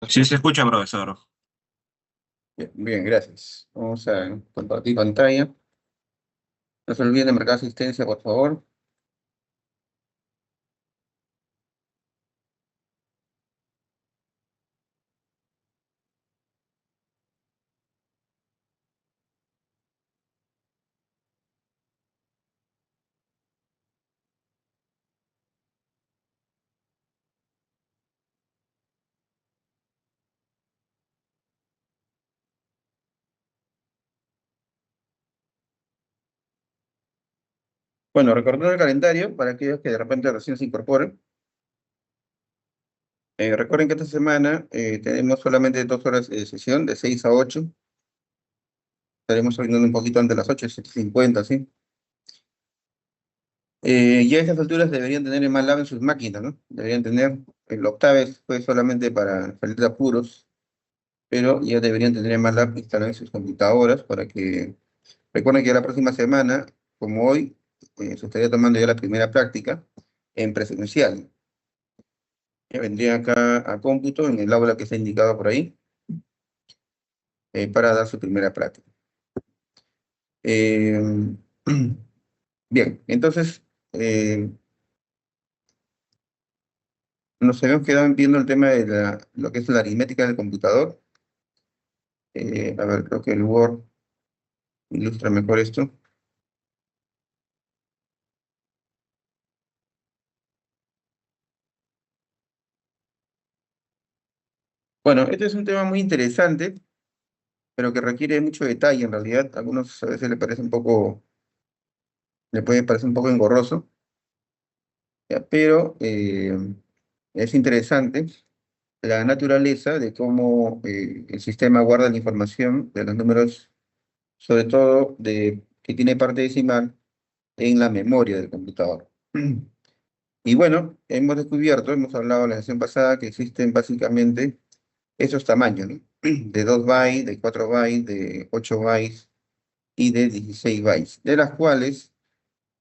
Sí se escucha, profesor. Bien, bien, gracias. Vamos a compartir pantalla. No se olviden de marcar asistencia, por favor. Bueno, recordar el calendario para aquellos que de repente recién se incorporen. Recuerden que esta semana tenemos solamente 2 horas de sesión, de 6 a 8. Estaremos terminando un poquito antes de las 8, 7:50, ¿sí? Ya a estas alturas deberían tener el MATLAB en sus máquinas, ¿no? Deberían tener, el Octaves fue solamente para salir de apuros, pero ya deberían tener el MATLAB instalado en sus computadoras para que recuerden que la próxima semana, como hoy, se estaría tomando ya la primera práctica en presencial. Vendría acá a cómputo en el aula que está indicado por ahí para dar su primera práctica. Eh, bien, entonces nos habíamos quedado viendo el tema de lo que es la aritmética del computador. A ver, creo que el Word ilustra mejor esto. Bueno, este es un tema muy interesante, pero que requiere mucho detalle en realidad. A algunos a veces le puede parecer un poco engorroso, ya, pero es interesante la naturaleza de cómo el sistema guarda la información de los números, sobre todo de que tiene parte decimal, en la memoria del computador. Y bueno, hemos descubierto, hemos hablado en la sesión pasada, que existen básicamente esos tamaños, ¿no? De 2 bytes, de 4 bytes, de 8 bytes y de 16 bytes, de las cuales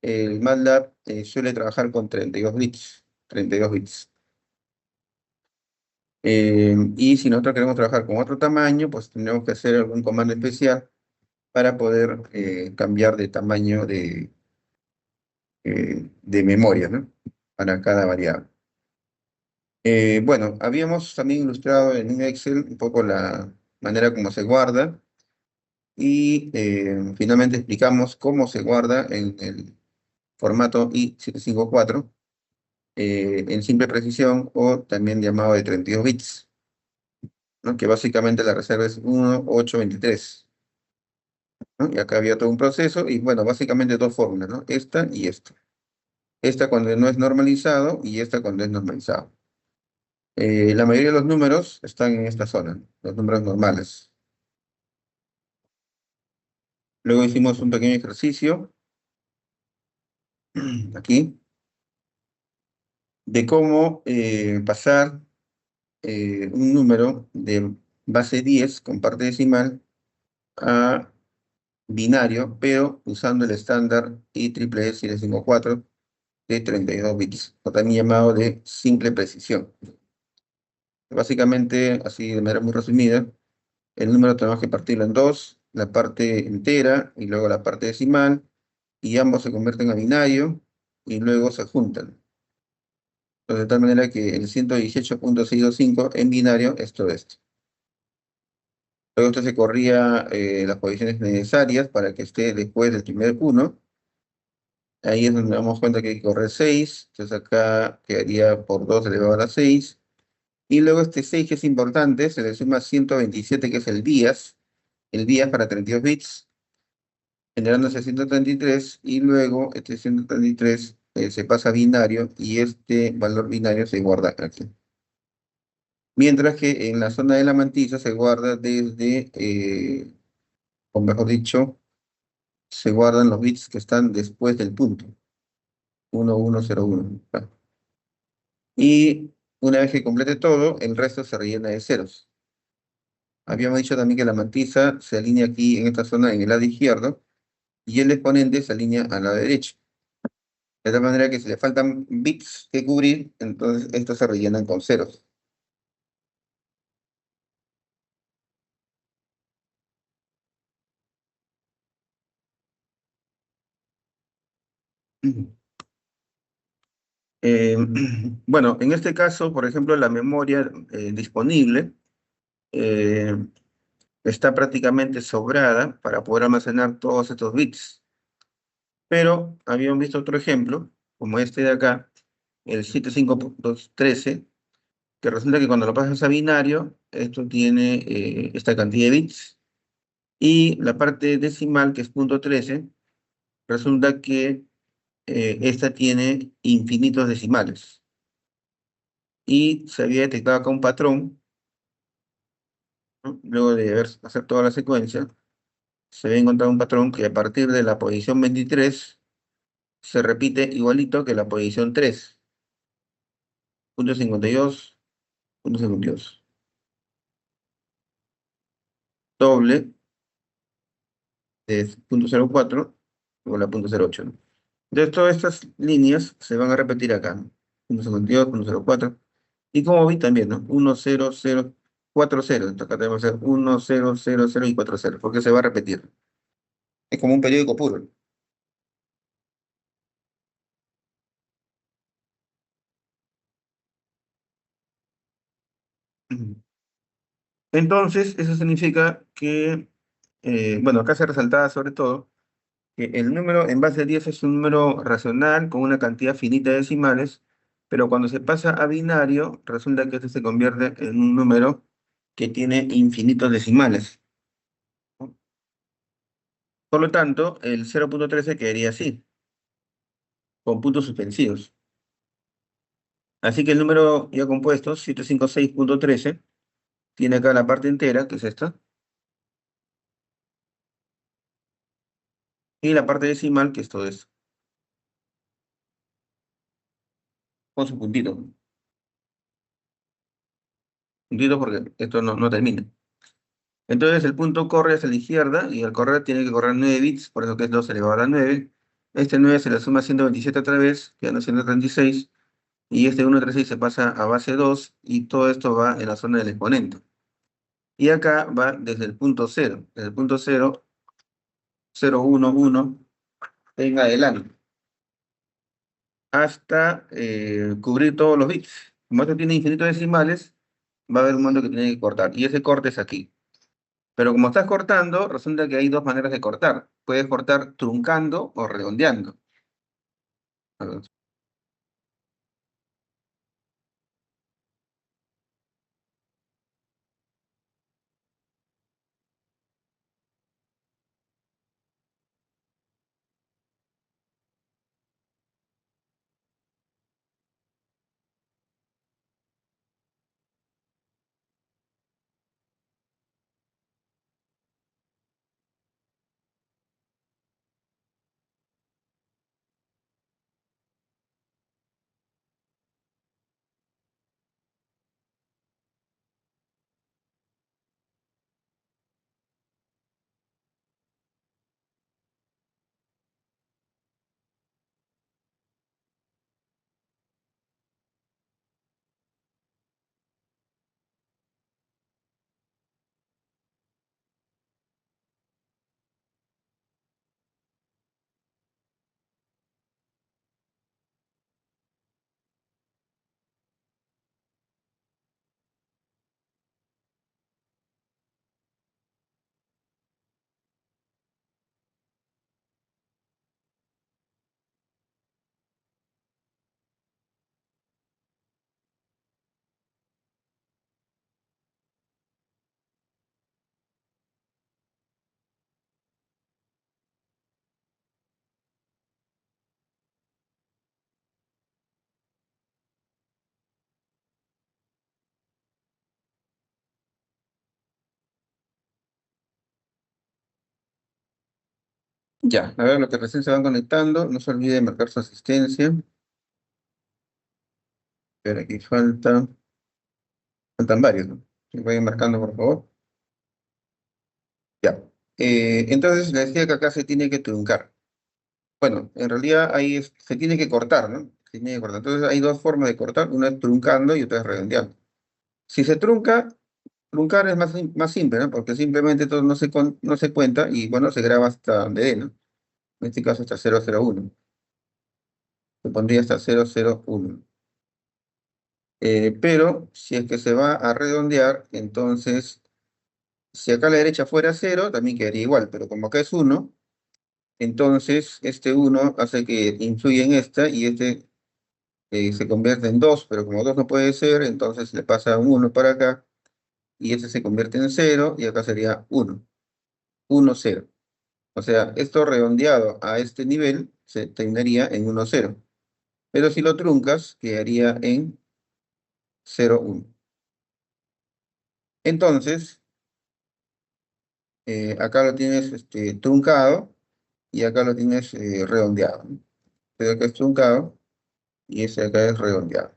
el MATLAB suele trabajar con 32 bits. 32 bits. Y si nosotros queremos trabajar con otro tamaño, pues tendremos que hacer algún comando especial para poder cambiar de tamaño de memoria, ¿no? Para cada variable. Bueno, habíamos también ilustrado en un Excel un poco la manera como se guarda y finalmente explicamos cómo se guarda en el formato I754 en simple precisión o también llamado de 32 bits, ¿no? Que básicamente la reserva es 1823. ¿No? Y acá había todo un proceso y bueno, básicamente dos fórmulas, ¿no? Esta y esta. Esta cuando no es normalizado y esta cuando es normalizado. La mayoría de los números están en esta zona, ¿no? Los números normales. Luego hicimos un pequeño ejercicio aquí de cómo pasar un número de base 10 con parte decimal a binario, pero usando el estándar IEEE 754 de 32 bits, o también llamado de simple precisión. Básicamente, así de manera muy resumida, el número tenemos que partirlo en dos, la parte entera y luego la parte decimal, y ambos se convierten a binario y luego se juntan. Entonces, de tal manera que el 118.625 en binario es todo esto. Luego esto se corría las posiciones necesarias para que esté después del primer uno. Ahí es donde nos damos cuenta que hay que correr 6. Entonces acá quedaría por 2 elevado a la 6. Y luego este 6 que es importante, se le suma 127 que es el días para 32 bits, generándose 133. Y luego este 133 se pasa a binario y este valor binario se guarda aquí. Mientras que en la zona de la mantilla se guarda desde, o mejor dicho, se guardan los bits que están después del punto, 1101. ¿Va? Y una vez que complete todo, el resto se rellena de ceros. Habíamos dicho también que la mantisa se alinea aquí en esta zona en el lado izquierdo y el exponente se alinea al lado derecho. De tal manera que si le faltan bits que cubrir, entonces estos se rellenan con ceros. Eh, bueno, en este caso, por ejemplo, la memoria disponible eh, está prácticamente sobrada para poder almacenar todos estos bits. Pero habíamos visto otro ejemplo, como este de acá, el 75.13, que resulta que cuando lo pasas a binario, esto tiene esta cantidad de bits. Y la parte decimal, que es punto 13, resulta que esta tiene infinitos decimales. Y se había detectado acá un patrón, ¿no? Luego de hacer toda la secuencia, se había encontrado un patrón que a partir de la posición 23 se repite igualito que la posición 3, punto 52, punto 52. Doble de punto 04 o la punto 08, ¿no? Entonces todas estas líneas se van a repetir acá, ¿no? Punto 52, punto 04. Y como vi también, ¿no? 1, 0, 0, 4, 0. Entonces acá tenemos que hacer 1, 0, 0, 0 y 4, 0, porque se va a repetir. Es como un periódico puro. Entonces, eso significa que, bueno, acá se resaltaba sobre todo que el número en base a 10 es un número racional con una cantidad finita de decimales, pero cuando se pasa a binario, resulta que este se convierte en un número que tiene infinitos decimales, ¿no? Por lo tanto, el 0.13 quedaría así, con puntos suspensivos. Así que el número ya compuesto, 756.13, tiene acá la parte entera, que es esta, y la parte decimal, que es todo esto, con su puntito. Puntito porque esto no termina. Entonces el punto corre hacia la izquierda y al correr tiene que correr 9 bits, por eso que es 2 elevado a la 9. Este 9 se le suma 127 otra vez, quedan 136, y este 136 se pasa a base 2 y todo esto va en la zona del exponente. Y acá va desde el punto 0, desde el punto 0, 0, 1, 1, en adelante, hasta cubrir todos los bits. Como esto tiene infinitos decimales, va a haber un momento que tiene que cortar, y ese corte es aquí. Pero como estás cortando, resulta que hay dos maneras de cortar. Puedes cortar truncando o redondeando. Ya, a ver, lo que recién se van conectando, no se olvide de marcar su asistencia. Pero aquí faltan varios, ¿no? Que vayan marcando, por favor. Ya. Entonces, les decía que acá se tiene que truncar. Bueno, en realidad ahí se tiene que cortar, ¿no? Se tiene que cortar. Entonces, hay dos formas de cortar. Una es truncando y otra es redondeando. Si se trunca, truncar es más simple, ¿no? Porque simplemente todo no se cuenta y, bueno, se graba hasta donde dé, ¿no? En este caso hasta 001. Se pondría hasta 0,01. Pero si es que se va a redondear, entonces, si acá a la derecha fuera 0, también quedaría igual, pero como acá es 1, entonces este 1 hace que influya en esta y este se convierte en 2, pero como 2 no puede ser, entonces le pasa un 1 para acá y este se convierte en 0 y acá sería 1, 1, 0. O sea, esto redondeado a este nivel se terminaría en 1, 0. Pero si lo truncas, quedaría en 0, 1. Entonces, acá lo tienes truncado y acá lo tienes redondeado, ¿no? Este de acá es truncado y ese de acá es redondeado.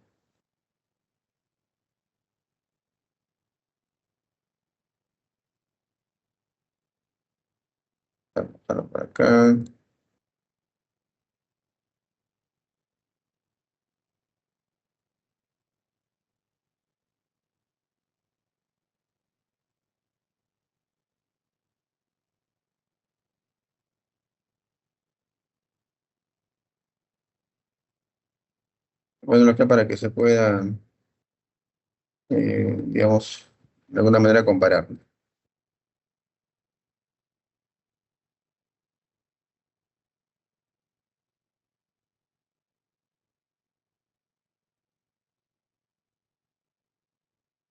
Para acá. Bueno, acá para que se pueda, digamos, de alguna manera comparar.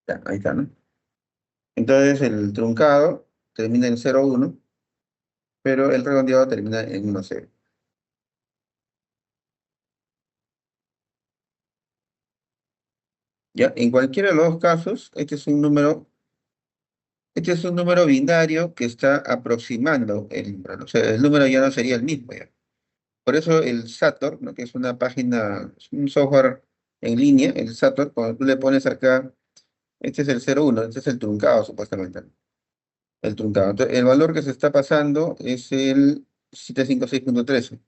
Ya, ahí está, ¿no? Entonces el truncado termina en 0, 1, pero el redondeado termina en 1, 0. Ya, en cualquiera de los dos casos, este es un número binario que está aproximando el número. O sea, el número ya no sería el mismo ya. Por eso el Sator, ¿no? Que es una página, es un software en línea, el Sator, cuando tú le pones acá, este es el 0,1, este es el truncado supuestamente, ¿no? El truncado. Entonces, el valor que se está pasando es el 756,13.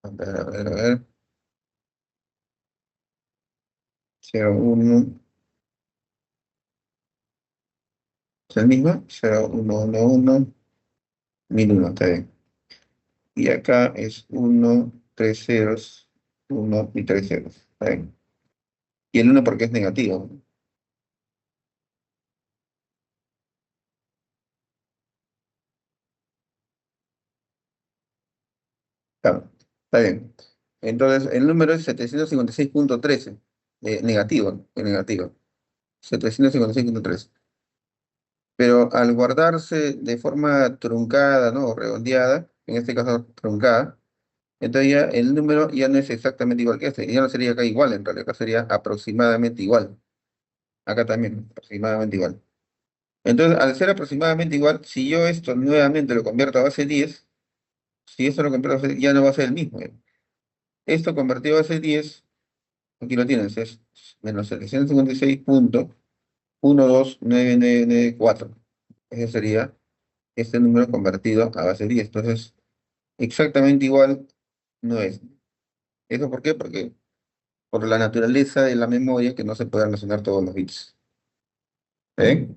A ver, a ver, a ver. 0,1, ¿es el mismo? 0,111, 1001, está bien. Y acá es 1, 3 ceros, 1 y 3 ceros. Está bien. Y el 1 porque es negativo, ¿no? Claro, está bien. Entonces, el número es 756,13. Negativo, es negativo. 756,13. Pero al guardarse de forma truncada, ¿no? O redondeada, en este caso truncada, entonces ya el número ya no es exactamente igual que este. Ya no sería acá igual, en realidad acá sería aproximadamente igual. Acá también, aproximadamente igual. Entonces, al ser aproximadamente igual, si yo esto nuevamente lo convierto a base 10, si esto lo convierto a base 10, ya no va a ser el mismo. ¿Eh? Esto convertido a base 10, aquí lo tienes, es menos 756,12994. Ese sería este número convertido a base 10. Entonces, exactamente igual no es. ¿Eso por qué? Porque por la naturaleza de la memoria que no se puede almacenar todos los bits. ¿Eh?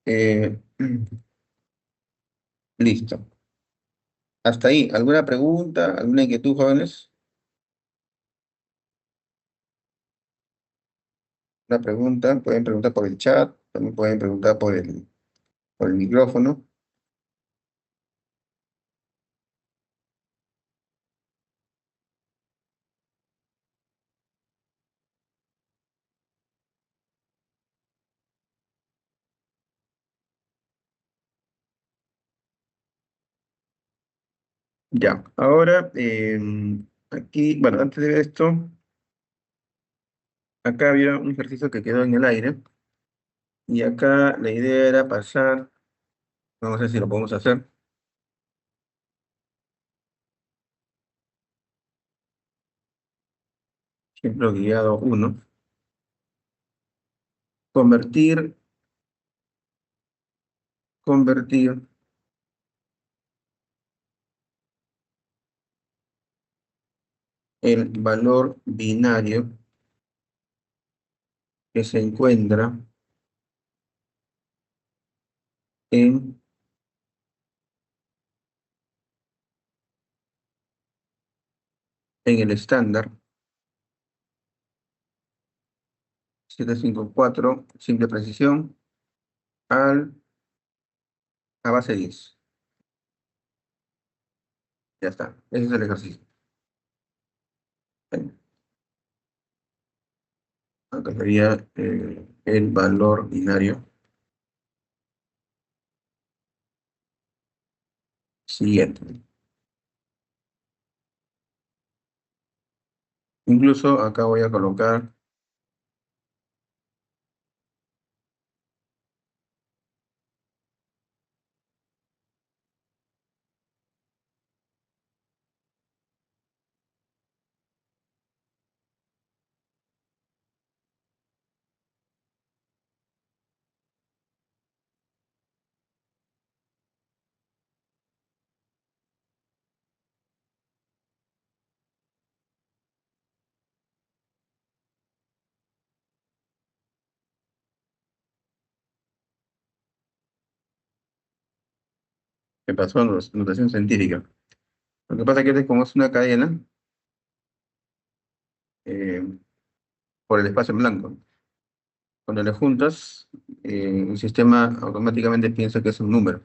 Eh, listo. Hasta ahí. ¿Alguna pregunta? ¿Alguna inquietud, jóvenes? Una pregunta, pueden preguntar por el chat, también pueden preguntar por el micrófono. Ya, ahora, aquí, bueno, antes de ver esto, acá había un ejercicio que quedó en el aire, y acá la idea era pasar, no sé si lo podemos hacer, ejemplo guiado uno, convertir, convertir el valor binario que se encuentra en, en el estándar 754 simple precisión, al, a base 10. Ya está. Ese es el ejercicio. Bien. Acá sería el valor binario siguiente. Incluso acá voy a colocar, ¿qué pasó? Notación científica. Lo que pasa es que este, como es una cadena, eh, por el espacio en blanco. Cuando le juntas, el sistema automáticamente piensa que es un número,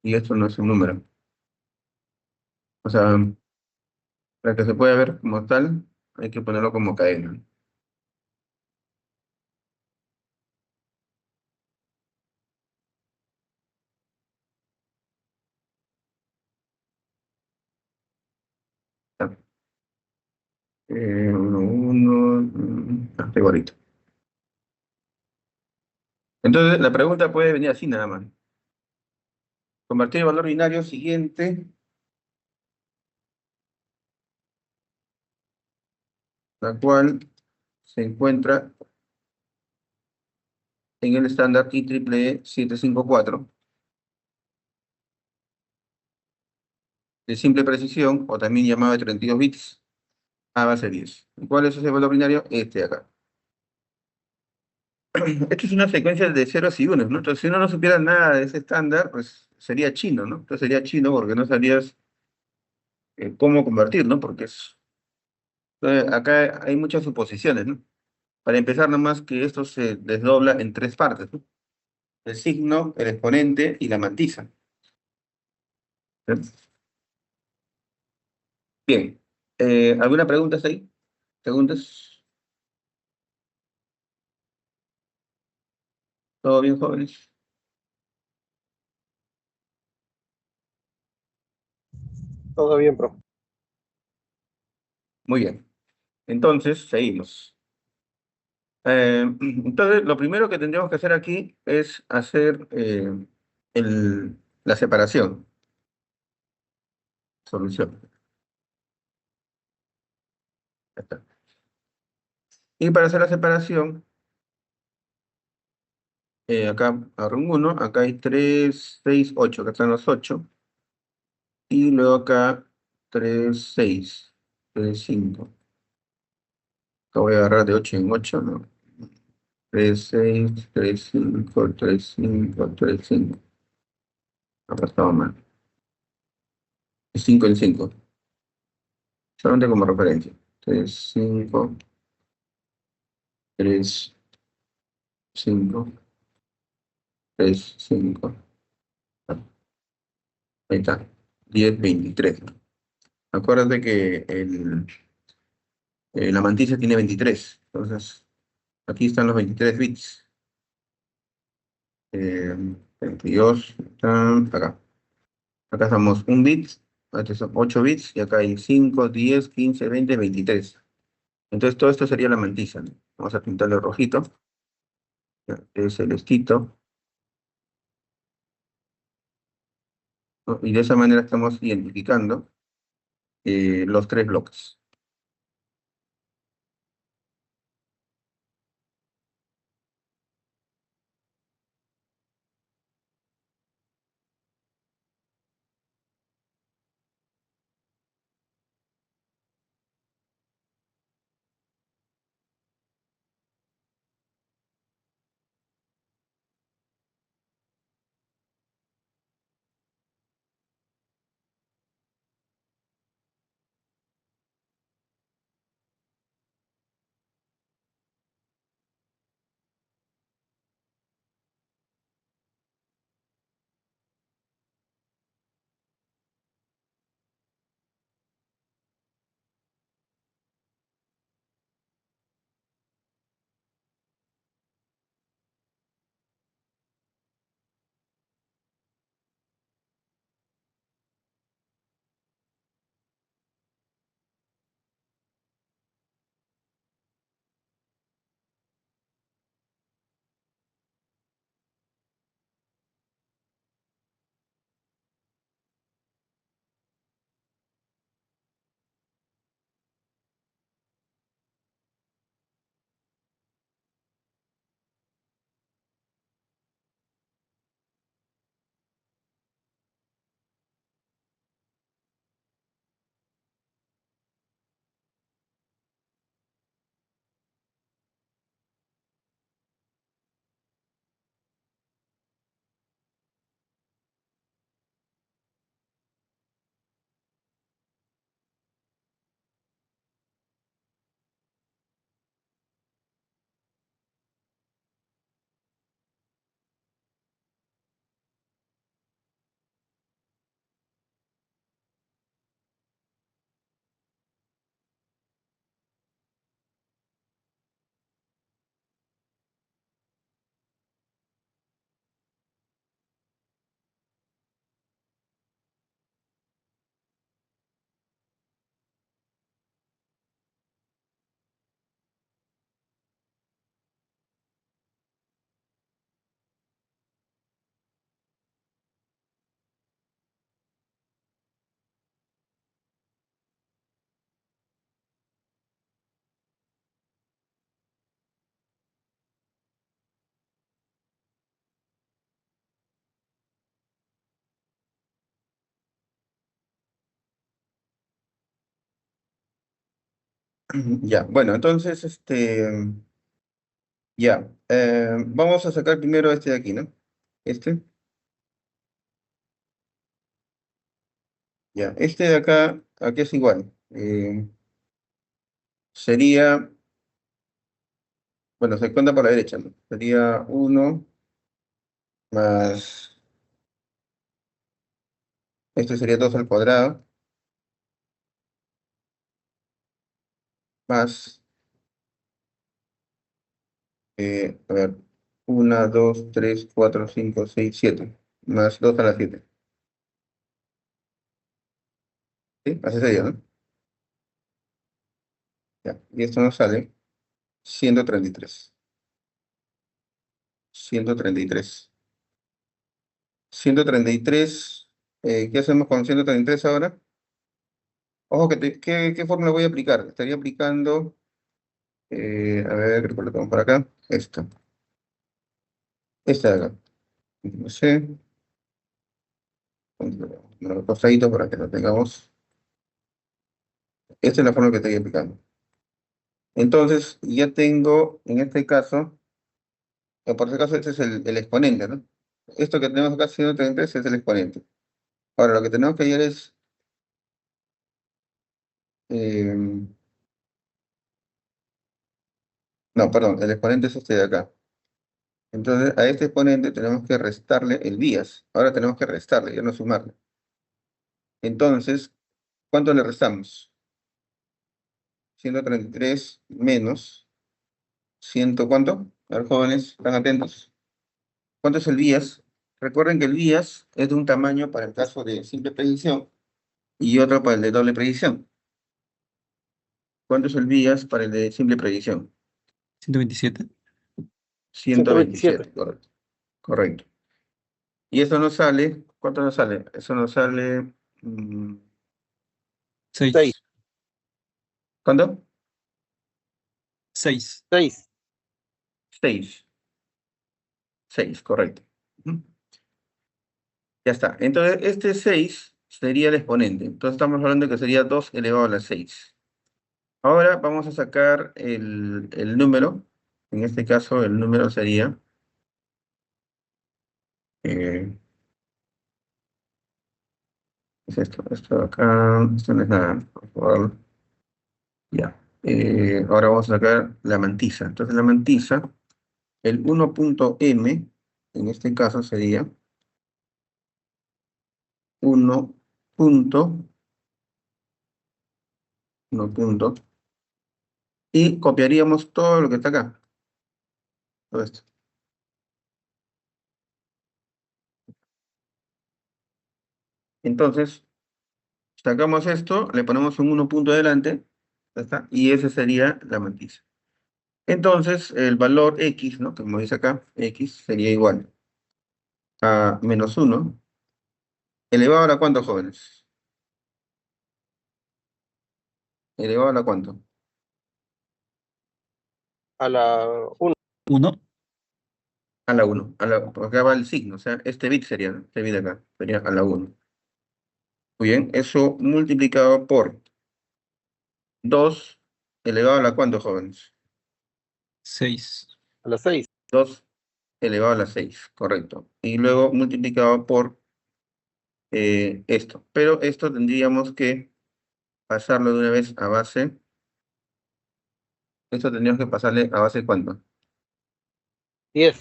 y esto no es un número. O sea, para que se pueda ver como tal, hay que ponerlo como cadena. Ya. Uno, está igualito. Entonces, la pregunta puede venir así nada más. Convertir el valor binario siguiente, la cual se encuentra en el estándar IEEE 754 de simple precisión, o también llamado de 32 bits, a base 10. ¿Cuál es ese valor binario? Este de acá. Esto es una secuencia de ceros y unos, ¿no? Entonces, si uno no supiera nada de ese estándar, pues sería chino, ¿no? Entonces sería chino porque no sabrías cómo convertir, ¿no? Porque acá hay muchas suposiciones, ¿no? Para empezar, nomás que esto se desdobla en tres partes, ¿no? El signo, el exponente y la mantisa. ¿Sí? Bien. ¿Alguna pregunta hasta ahí? ¿Preguntas? ¿Todo bien, jóvenes? Todo bien, profe. Muy bien. Entonces, seguimos. Entonces, lo primero que tendríamos que hacer aquí es hacer la separación, solución. Ya está. Y para hacer la separación, acá agarro un 1, acá hay 3, 6, 8, acá están los 8, y luego acá 3, 6, 3, 5. Acá voy a agarrar de 8 en 8, ¿no? 3, 6, 3, 5, 3, 5, 3, 5. Acá estaba mal. Y 5 en 5, solamente como referencia. 3, 5, 3, 5, 3, 5. Ahí está. 10, 23. Acuérdate que la mantilla tiene 23. Entonces, aquí están los 23 bits. 22 están acá. Acá estamos un bit, aquí son 8 bits, y acá hay 5, 10, 15, 20, 23. Entonces, todo esto sería la mantilla, ¿no? Vamos a pintarle rojito, ya, celestito, ¿no? Y de esa manera estamos identificando los tres bloques. Ya, bueno, entonces, ya, vamos a sacar primero este de aquí, ¿no? Este, ya, este de acá, aquí es igual. Sería, bueno, se cuenta por la derecha, ¿no? Sería uno más, este sería 2 al cuadrado, más, a ver, 1, 2, 3, 4, 5, 6, 7, más 2 a la 7. ¿Sí? Así sería, ¿no? Ya, y esto nos sale 133. 133. 133, ¿qué hacemos con 133 ahora? Ojo, ¿qué fórmula voy a aplicar? Estaría aplicando, a ver, lo tengo por acá, esta de acá. No sé, lo costadito para que lo tengamos. Esta es la fórmula que estoy aplicando. Entonces, ya tengo, en este caso, por este caso, este es el exponente, ¿no? Esto que tenemos acá, 133, es el exponente. Ahora, lo que tenemos que hacer es, eh, no, perdón, el exponente es este de acá. Entonces, a este exponente tenemos que restarle el vías. Ahora tenemos que restarle, ya no sumarle. Entonces, ¿cuánto le restamos? 133 menos 100, ¿cuánto? A ver, jóvenes, ¿están atentos? ¿Cuánto es el vías? Recuerden que el vías es de un tamaño para el caso de simple predicción y otro para el de doble predicción. ¿Cuánto es el vías para el de simple predicción? 127. 127, 127. correcto. Correcto. Y eso nos sale, ¿cuánto nos sale? Eso nos sale, 6. 6. ¿cuánto? 6. 6. 6. 6, correcto. Ujú. Ya está. Entonces, este 6 sería el exponente. Entonces, estamos hablando que sería 2 elevado a la 6. Ahora vamos a sacar el número. En este caso, el número sería, eh, es esto, esto de acá, esto no es nada, por favor. Ya. Ahora vamos a sacar la mantisa. Entonces, la mantisa, el 1.m, en este caso sería 1 punto, 1 punto, y copiaríamos todo lo que está acá. Todo esto. Entonces, sacamos esto, le ponemos un 1 punto delante, ya está, y ese sería la mantisa. Entonces, el valor x, ¿no? Como dice acá, x sería igual a menos 1, elevado a la cuánto, jóvenes? ¿Elevado a la cuánto? A la 1. 1. A la 1. Porque acá va el signo, o sea, este bit sería, ¿no? Este bit de acá, sería a la 1. Muy bien, eso multiplicado por 2 elevado a la cuánto, jóvenes? 6. A la 6. 2 elevado a la 6, correcto. Y luego multiplicado por esto. Pero esto tendríamos que pasarlo de una vez a base. Esto tendríamos que pasarle a base ¿cuánto? 10.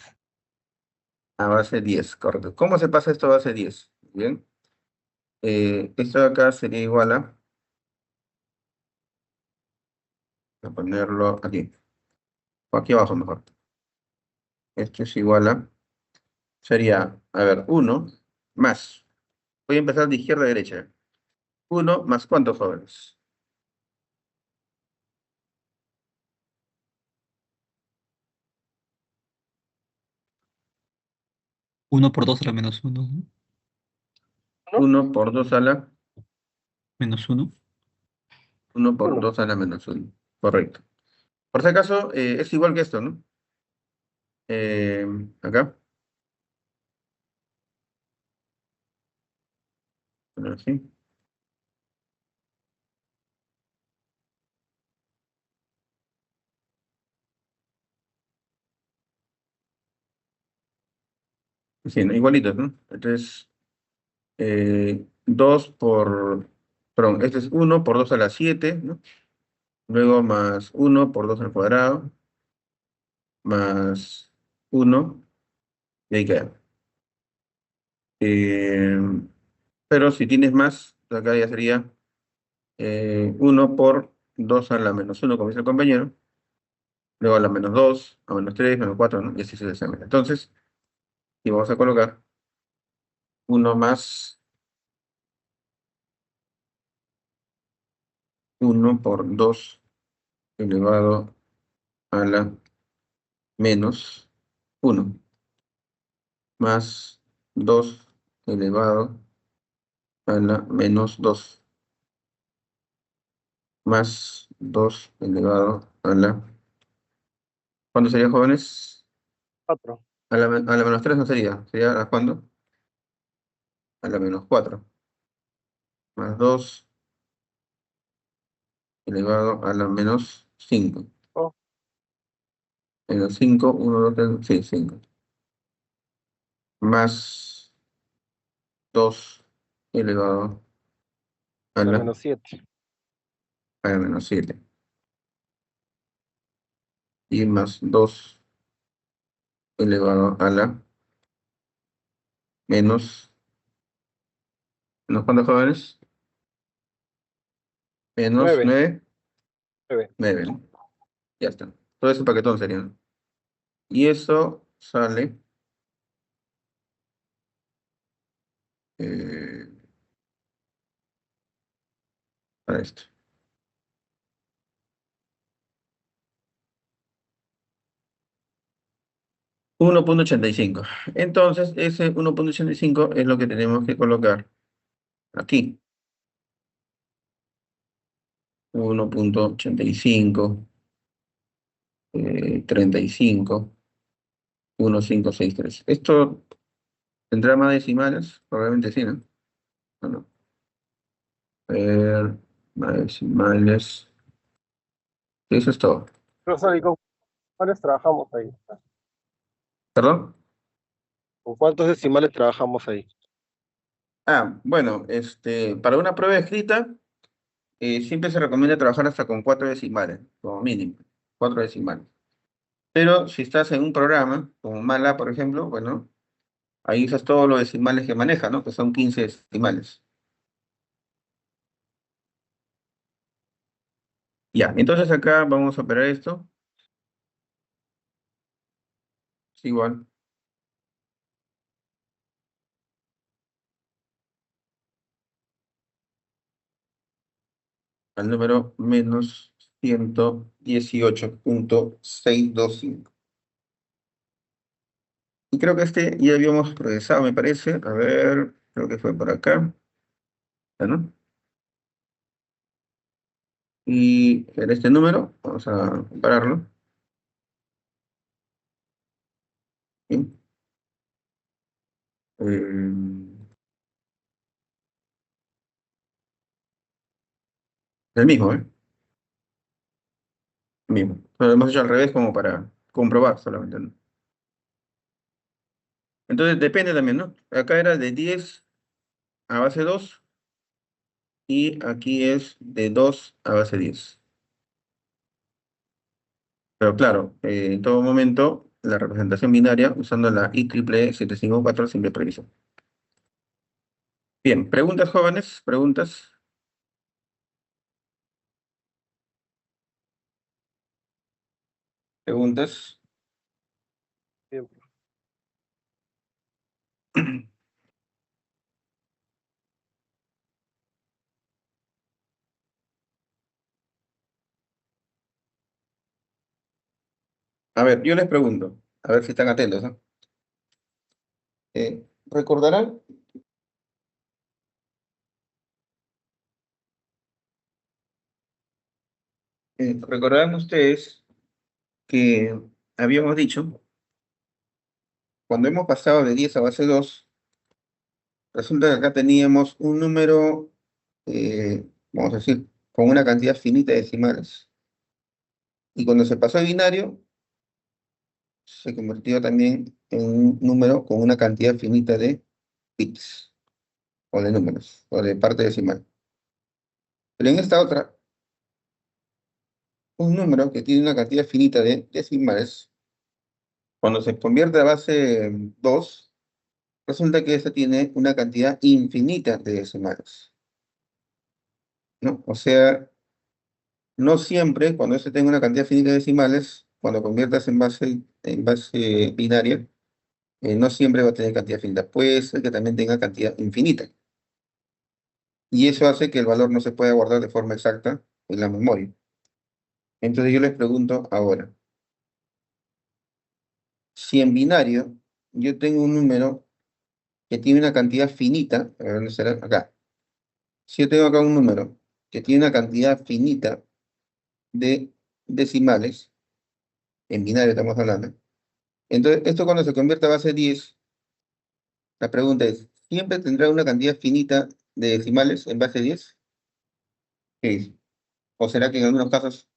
A base 10, correcto. ¿Cómo se pasa esto a base 10? Bien. Esto de acá sería igual a ponerlo aquí. O aquí abajo mejor. Esto es igual sería, a ver, 1 más. Voy a empezar de izquierda a derecha. 1 más ¿cuántos, jóvenes? 1 por 2 a la menos 1. 1 por 2 a la, Menos 1. 1 por 1. 2 a la menos 1. Correcto. Por si acaso, es igual que esto, ¿no? Acá. Así. Sí, ¿no? Igualitos, ¿no? Entonces, 2 por, perdón, este es 1 por 2 a la 7, ¿no? Luego más 1 por 2 al cuadrado, más 1, y ahí queda. Eh, pero si tienes más, acá ya sería 1 por 2 a la menos 1, como dice el compañero, luego a la menos 2, a menos 3, menos 4, ¿no? Y así sucesivamente. Entonces, y vamos a colocar 1 más 1 por 2 elevado a la menos 1, más 2 elevado a la menos 2, más 2 elevado a la... ¿Cuándo sería, jóvenes? 4. A la menos 3 no sería. ¿Sería a cuándo? A la menos 4, más 2 elevado a la menos 5. Oh, Menos 5, 1, 2, 3, sí, 5. Más 2 elevado a la la, menos 7. a la menos 7. Y más 2 elevado a la menos... ¿Unos cuantos, jóvenes? Menos 9. 9, 9. 9, ¿no? Ya está. Todo ese paquetón sería, ¿no? Y eso sale eh, para esto. 1,85. Entonces, ese 1,85 es lo que tenemos que colocar aquí. 1,85, 35, 1,563. ¿Esto tendrá más decimales? Probablemente sí, ¿no? No, no. A ver, más decimales. Eso es todo. Profesor, ¿y con cuáles trabajamos ahí? ¿Perdón? ¿Con cuántos decimales trabajamos ahí? Bueno, para una prueba escrita, siempre se recomienda trabajar hasta con 4 decimales, como mínimo, 4 decimales. Pero si estás en un programa, como Mala, por ejemplo, bueno, ahí usas todos los decimales que maneja, ¿no? Que son 15 decimales. Ya, entonces acá vamos a operar esto. Es igual al número menos 118,625. Y creo que ya habíamos progresado, me parece. A ver, creo que fue por acá. ¿Ya, no? Y en este número, vamos a compararlo. ¿Sí? Eh, el mismo, ¿eh? Mismo. Lo hemos hecho al revés como para comprobar solamente, ¿no? Entonces depende también, ¿no? Acá era de 10 a base 2 y aquí es de 2 a base 10. Pero claro, en todo momento la representación binaria usando la IEEE 754 simple previsión. Bien, preguntas, jóvenes, preguntas, preguntas. Bien. A ver, yo les pregunto, a ver si están atentos, ¿no? ¿Recordarán? ¿Recordarán ustedes que habíamos dicho, cuando hemos pasado de 10 a base 2, resulta que acá teníamos un número, vamos a decir, con una cantidad finita de decimales. Y cuando se pasó a binario, se convirtió también en un número con una cantidad finita de bits, o de números, o de parte decimal. Pero en esta otra, un número que tiene una cantidad finita de decimales, cuando se convierte a base 2, resulta que esta tiene una cantidad infinita de decimales, ¿no? O sea, no siempre, cuando este tenga una cantidad finita de decimales, cuando conviertas en base binaria, no siempre va a tener cantidad finita. Puede ser que también tenga cantidad infinita. Y eso hace que el valor no se pueda guardar de forma exacta en la memoria. Entonces yo les pregunto ahora, si en binario yo tengo un número que tiene una cantidad finita, a ver, ¿dónde será? Acá. Si yo tengo acá un número que tiene una cantidad finita de decimales, en binario estamos hablando, entonces esto cuando se convierte a base 10, la pregunta es, ¿siempre tendrá una cantidad finita de decimales en base 10? ¿Qué dice? ¿O será que en algunos casos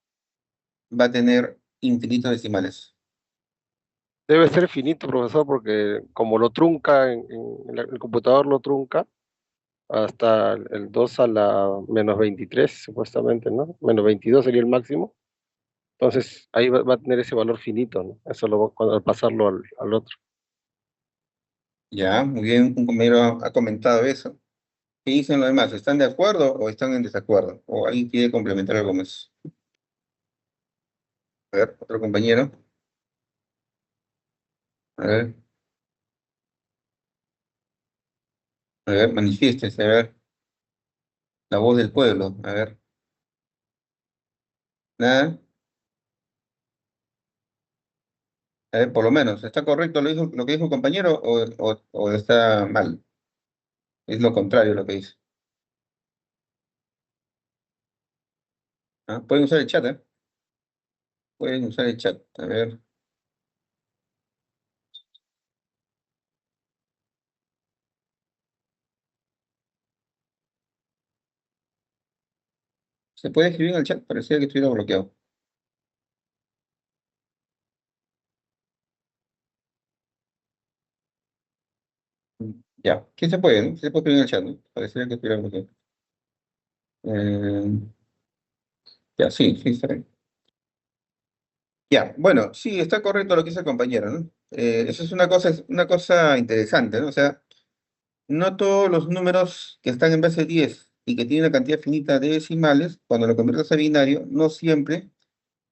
va a tener infinitos decimales? Debe ser finito, profesor, porque como lo trunca, el computador lo trunca hasta el 2 a la -23 supuestamente, ¿no? -22 sería el máximo. Entonces ahí va a tener ese valor finito, ¿no? Eso cuando al pasarlo al otro. Ya, muy bien, un compañero ha comentado eso. ¿Qué dicen los demás? ¿Están de acuerdo o están en desacuerdo? ¿O alguien quiere complementar algo más? A ver, otro compañero. A ver, manifiéstese, a ver, la voz del pueblo, a ver. Nada, a ver, por lo menos, ¿está correcto lo que dijo el compañero o está mal? Es lo contrario lo que dice. ¿Ah? Pueden usar el chat, ¿eh? Pueden usar el chat, a ver. ¿Se puede escribir en el chat? Parecía que estuviera bloqueado. Ya, ¿qué se puede, no? Se puede escribir en el chat, ¿no? Parecía que estuviera bloqueado. Eh, ya, sí, sí, está bien. Ya, bueno, sí, está correcto lo que dice el compañero, ¿no? Eso es una cosa interesante, ¿no? O sea, no todos los números que están en base 10 y que tienen una cantidad finita de decimales, cuando lo conviertes a binario, no siempre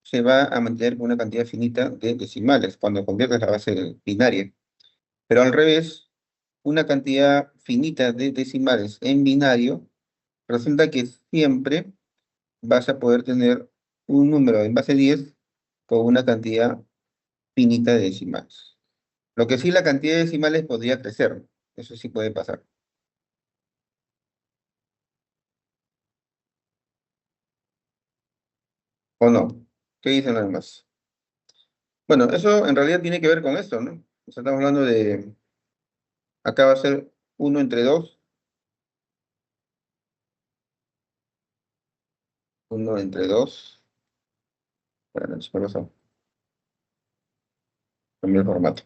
se va a mantener con una cantidad finita de decimales, cuando conviertes la base binaria. Pero al revés, una cantidad finita de decimales en binario, resulta que siempre vas a poder tener un número en base 10 con una cantidad finita de decimales. Lo que sí, la cantidad de decimales podría crecer. Eso sí puede pasar. ¿O no? ¿Qué dicen los demás? Bueno, eso en realidad tiene que ver con esto, ¿no? O sea, estamos hablando de, acá va a ser uno entre 2, uno entre 2. Bueno, vamos a cambiar el formato.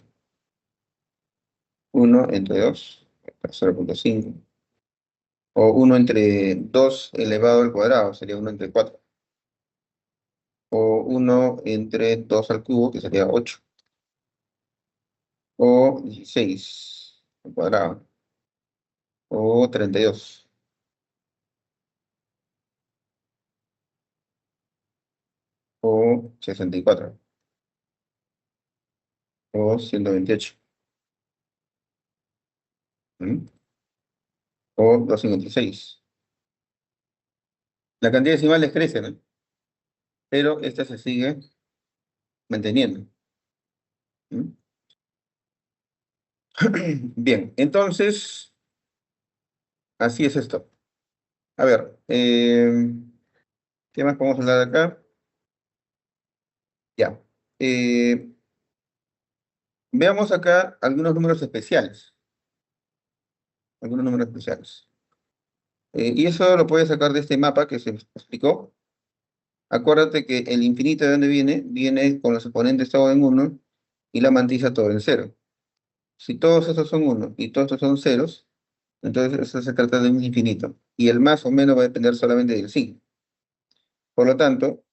Uno entre 2, 0,5. O uno entre 2 elevado al cuadrado, sería uno entre 4. O uno entre 2 al cubo, que sería 8. O 16 al cuadrado. O 32. O 64. O 128. ¿Mm? O 256. La cantidad de decimales crece, ¿no? Pero esta se sigue manteniendo. ¿Mm? Bien, entonces, así es esto. A ver, ¿qué más podemos hablar acá? Ya. Eh, Veamos acá algunos números especiales. Algunos números especiales. Y eso lo puedes sacar de este mapa que se explicó. Acuérdate que el infinito de dónde viene, viene con los exponentes todo en uno y la mantilla todo en cero. Si todos estos son 1 y todos estos son ceros, entonces eso se trata de un infinito. Y el más o menos va a depender solamente del signo. Por lo tanto,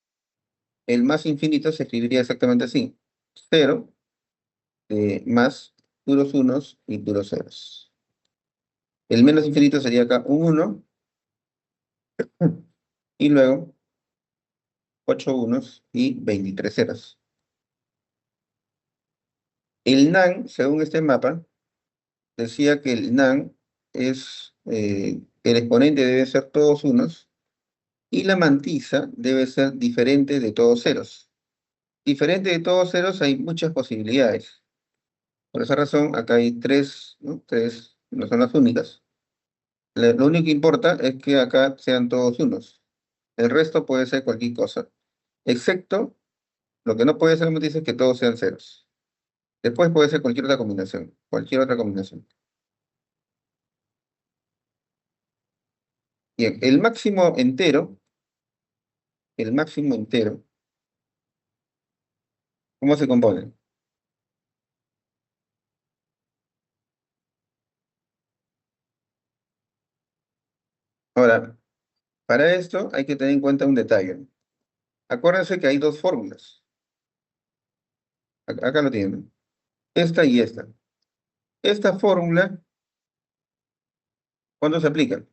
el más infinito se escribiría exactamente así. 0 más puros unos y puros ceros. El menos infinito sería acá un 1 y luego 8 unos y 23 ceros. El nan, según este mapa, decía que el nan es, el exponente debe ser todos unos y la mantisa debe ser diferente de todos ceros. Diferente de todos ceros hay muchas posibilidades. Por esa razón, acá hay tres, ¿no? Tres no son las únicas. Lo único que importa es que acá sean todos unos. El resto puede ser cualquier cosa. Excepto, lo que no puede ser matiz es que todos sean ceros. Después puede ser cualquier otra combinación. Cualquier otra combinación. Bien, el máximo entero, ¿cómo se compone? Ahora, para esto hay que tener en cuenta un detalle. Acuérdense que hay dos fórmulas. Acá lo tienen. Esta y esta. Esta fórmula, ¿cuándo se aplica?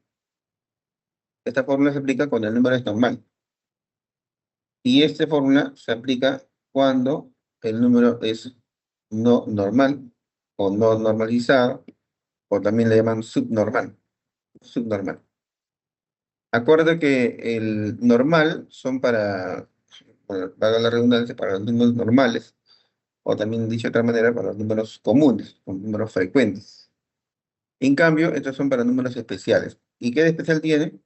Esta fórmula se aplica cuando el número es normal. Y esta fórmula se aplica cuando el número es no normal o no normalizado, o también le llaman subnormal. Subnormal. Acuerda que el normal son para, bueno, valga la redundancia, para los números normales, o también dicho de otra manera, para los números comunes, o números frecuentes. En cambio, estos son para números especiales. ¿Y qué de especial tiene?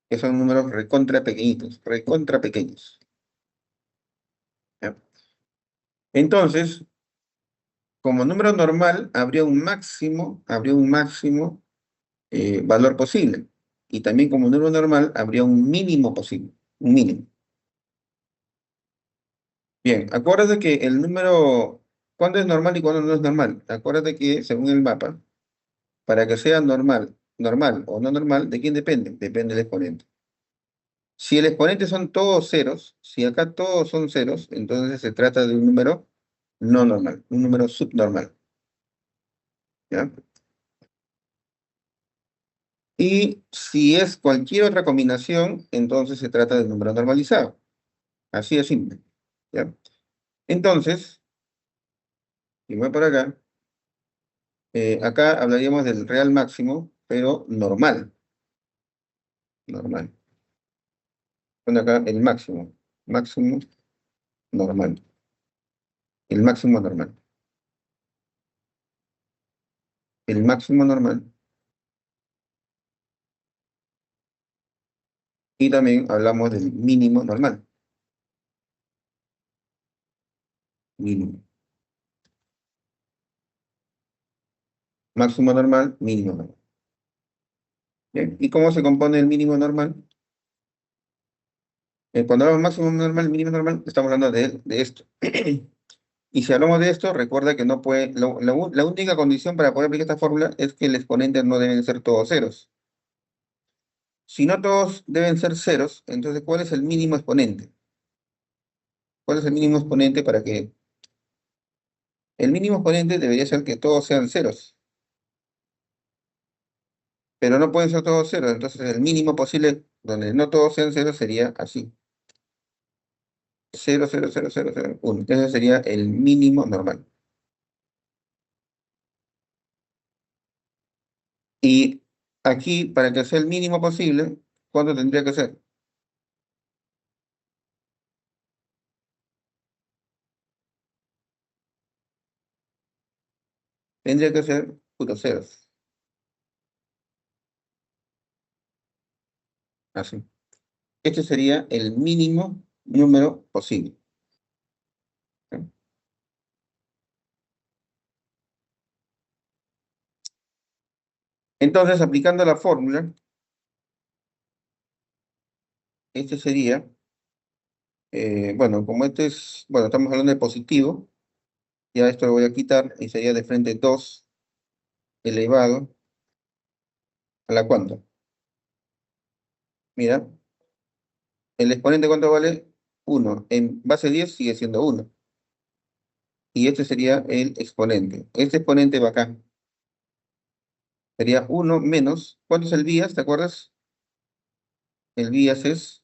Que son números recontra pequeñitos, recontra pequeños. ¿Ya? Entonces, como número normal, habría un máximo valor posible. Y también como número normal, habría un mínimo posible, un mínimo. Bien, acuérdate que el número, ¿cuándo es normal y cuándo no es normal? Acuérdate que según el mapa, para que sea normal, normal o no normal, ¿de quién depende? Depende del exponente. Si el exponente son todos ceros, si acá todos son ceros, entonces se trata de un número no normal, un número subnormal. ¿Ya? Y si es cualquier otra combinación, entonces se trata de un número normalizado. Así de simple. ¿Ya? Entonces, si voy por acá, acá hablaríamos del real máximo, pero normal. Normal. Pon acá el máximo. Máximo normal. El máximo normal. El máximo normal. Y también hablamos del mínimo normal. Mínimo. Máximo normal, mínimo normal. ¿Bien? ¿Y cómo se compone el mínimo normal? Cuando hablamos máximo normal, mínimo normal, estamos hablando de esto. Y si hablamos de esto, recuerda que no puede, la única condición para poder aplicar esta fórmula es que el exponente no deben ser todos ceros. Si no todos deben ser ceros, entonces ¿cuál es el mínimo exponente? ¿Cuál es el mínimo exponente para que... El mínimo exponente debería ser que todos sean ceros, pero no pueden ser todos ceros, entonces el mínimo posible donde no todos sean ceros sería así. 0, 0, 0, 0, 0, 1. Ese sería el mínimo normal. Y aquí, para que sea el mínimo posible, ¿cuánto tendría que ser? Tendría que ser puros ceros. Así. Este sería el mínimo número posible. ¿Ok? Entonces, aplicando la fórmula, este sería, bueno, como este es, bueno, estamos hablando de positivo, Ya esto lo voy a quitar y sería de frente 2 elevado a la cuánto. Mira, el exponente ¿cuánto vale? 1. En base 10 sigue siendo 1. Y este sería el exponente. Este exponente va acá. Sería 1 menos. ¿Cuánto es el vías? ¿Te acuerdas? El vías es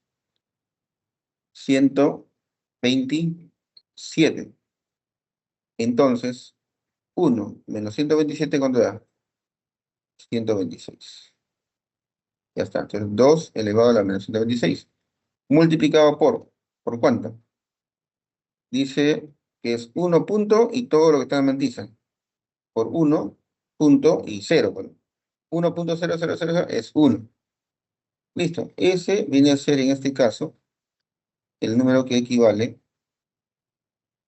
127. Entonces, 1 menos 127, ¿cuánto da? 126. Ya está. Entonces, 2 elevado a la menos 126. Multiplicado ¿por cuánto? Dice que es 1 punto y todo lo que está en la mantisa. Por 1 punto y 0. Bueno, 1.0000 es 1. Listo. Ese viene a ser en este caso el número que equivale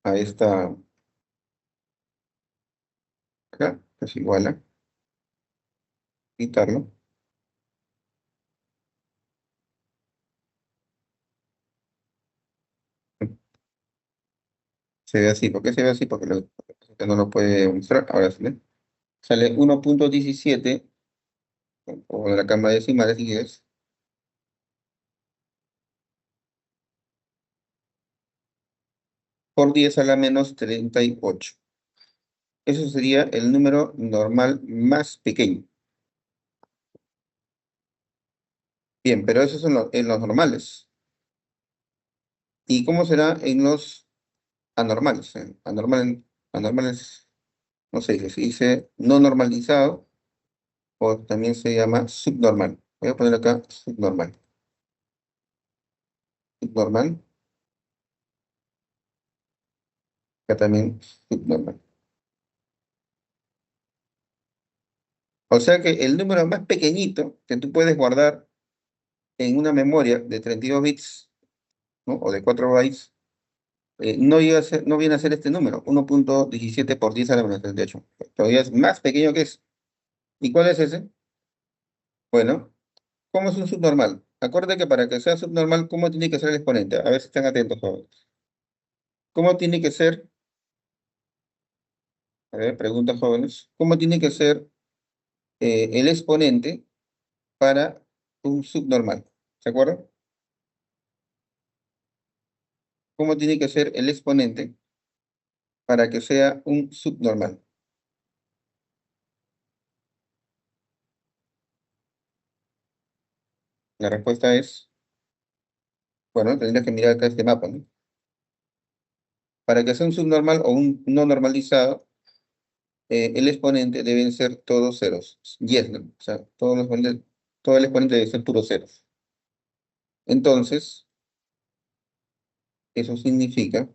a esta. Acá, es igual a quitarlo. Se ve así. ¿Por qué se ve así? Porque no lo puede mostrar. Ahora sí, ¿ve? Sale 1.17, o la cama decimal, así es, por 10 a la menos 38. Eso sería el número normal más pequeño. Bien, pero esos son en los normales. ¿Y cómo será en los anormales? Anormales, no sé, se dice no normalizado o también se llama subnormal. Voy a poner acá subnormal. Subnormal, acá también subnormal. O sea que el número más pequeñito que tú puedes guardar en una memoria de 32 bits, ¿no? O de 4 bytes, no viene a ser este número, 1.17 por 10 a la menos 38. Todavía es más pequeño que eso. ¿Y cuál es ese? Bueno, ¿cómo es un subnormal? Acuérdate que para que sea subnormal, ¿cómo tiene que ser el exponente? A ver si están atentos, jóvenes. ¿Cómo tiene que ser? A ver, preguntas jóvenes. ¿Cómo tiene que ser el exponente para un subnormal? ¿Se acuerdan? ¿Cómo tiene que ser el exponente para que sea un subnormal? La respuesta es, bueno, tendrías que mirar acá este mapa, ¿no? Para que sea un subnormal o un no normalizado, el exponente deben ser todos ceros. Yes, ¿no? O sea, todo el exponente debe ser puro ceros. Entonces, eso significa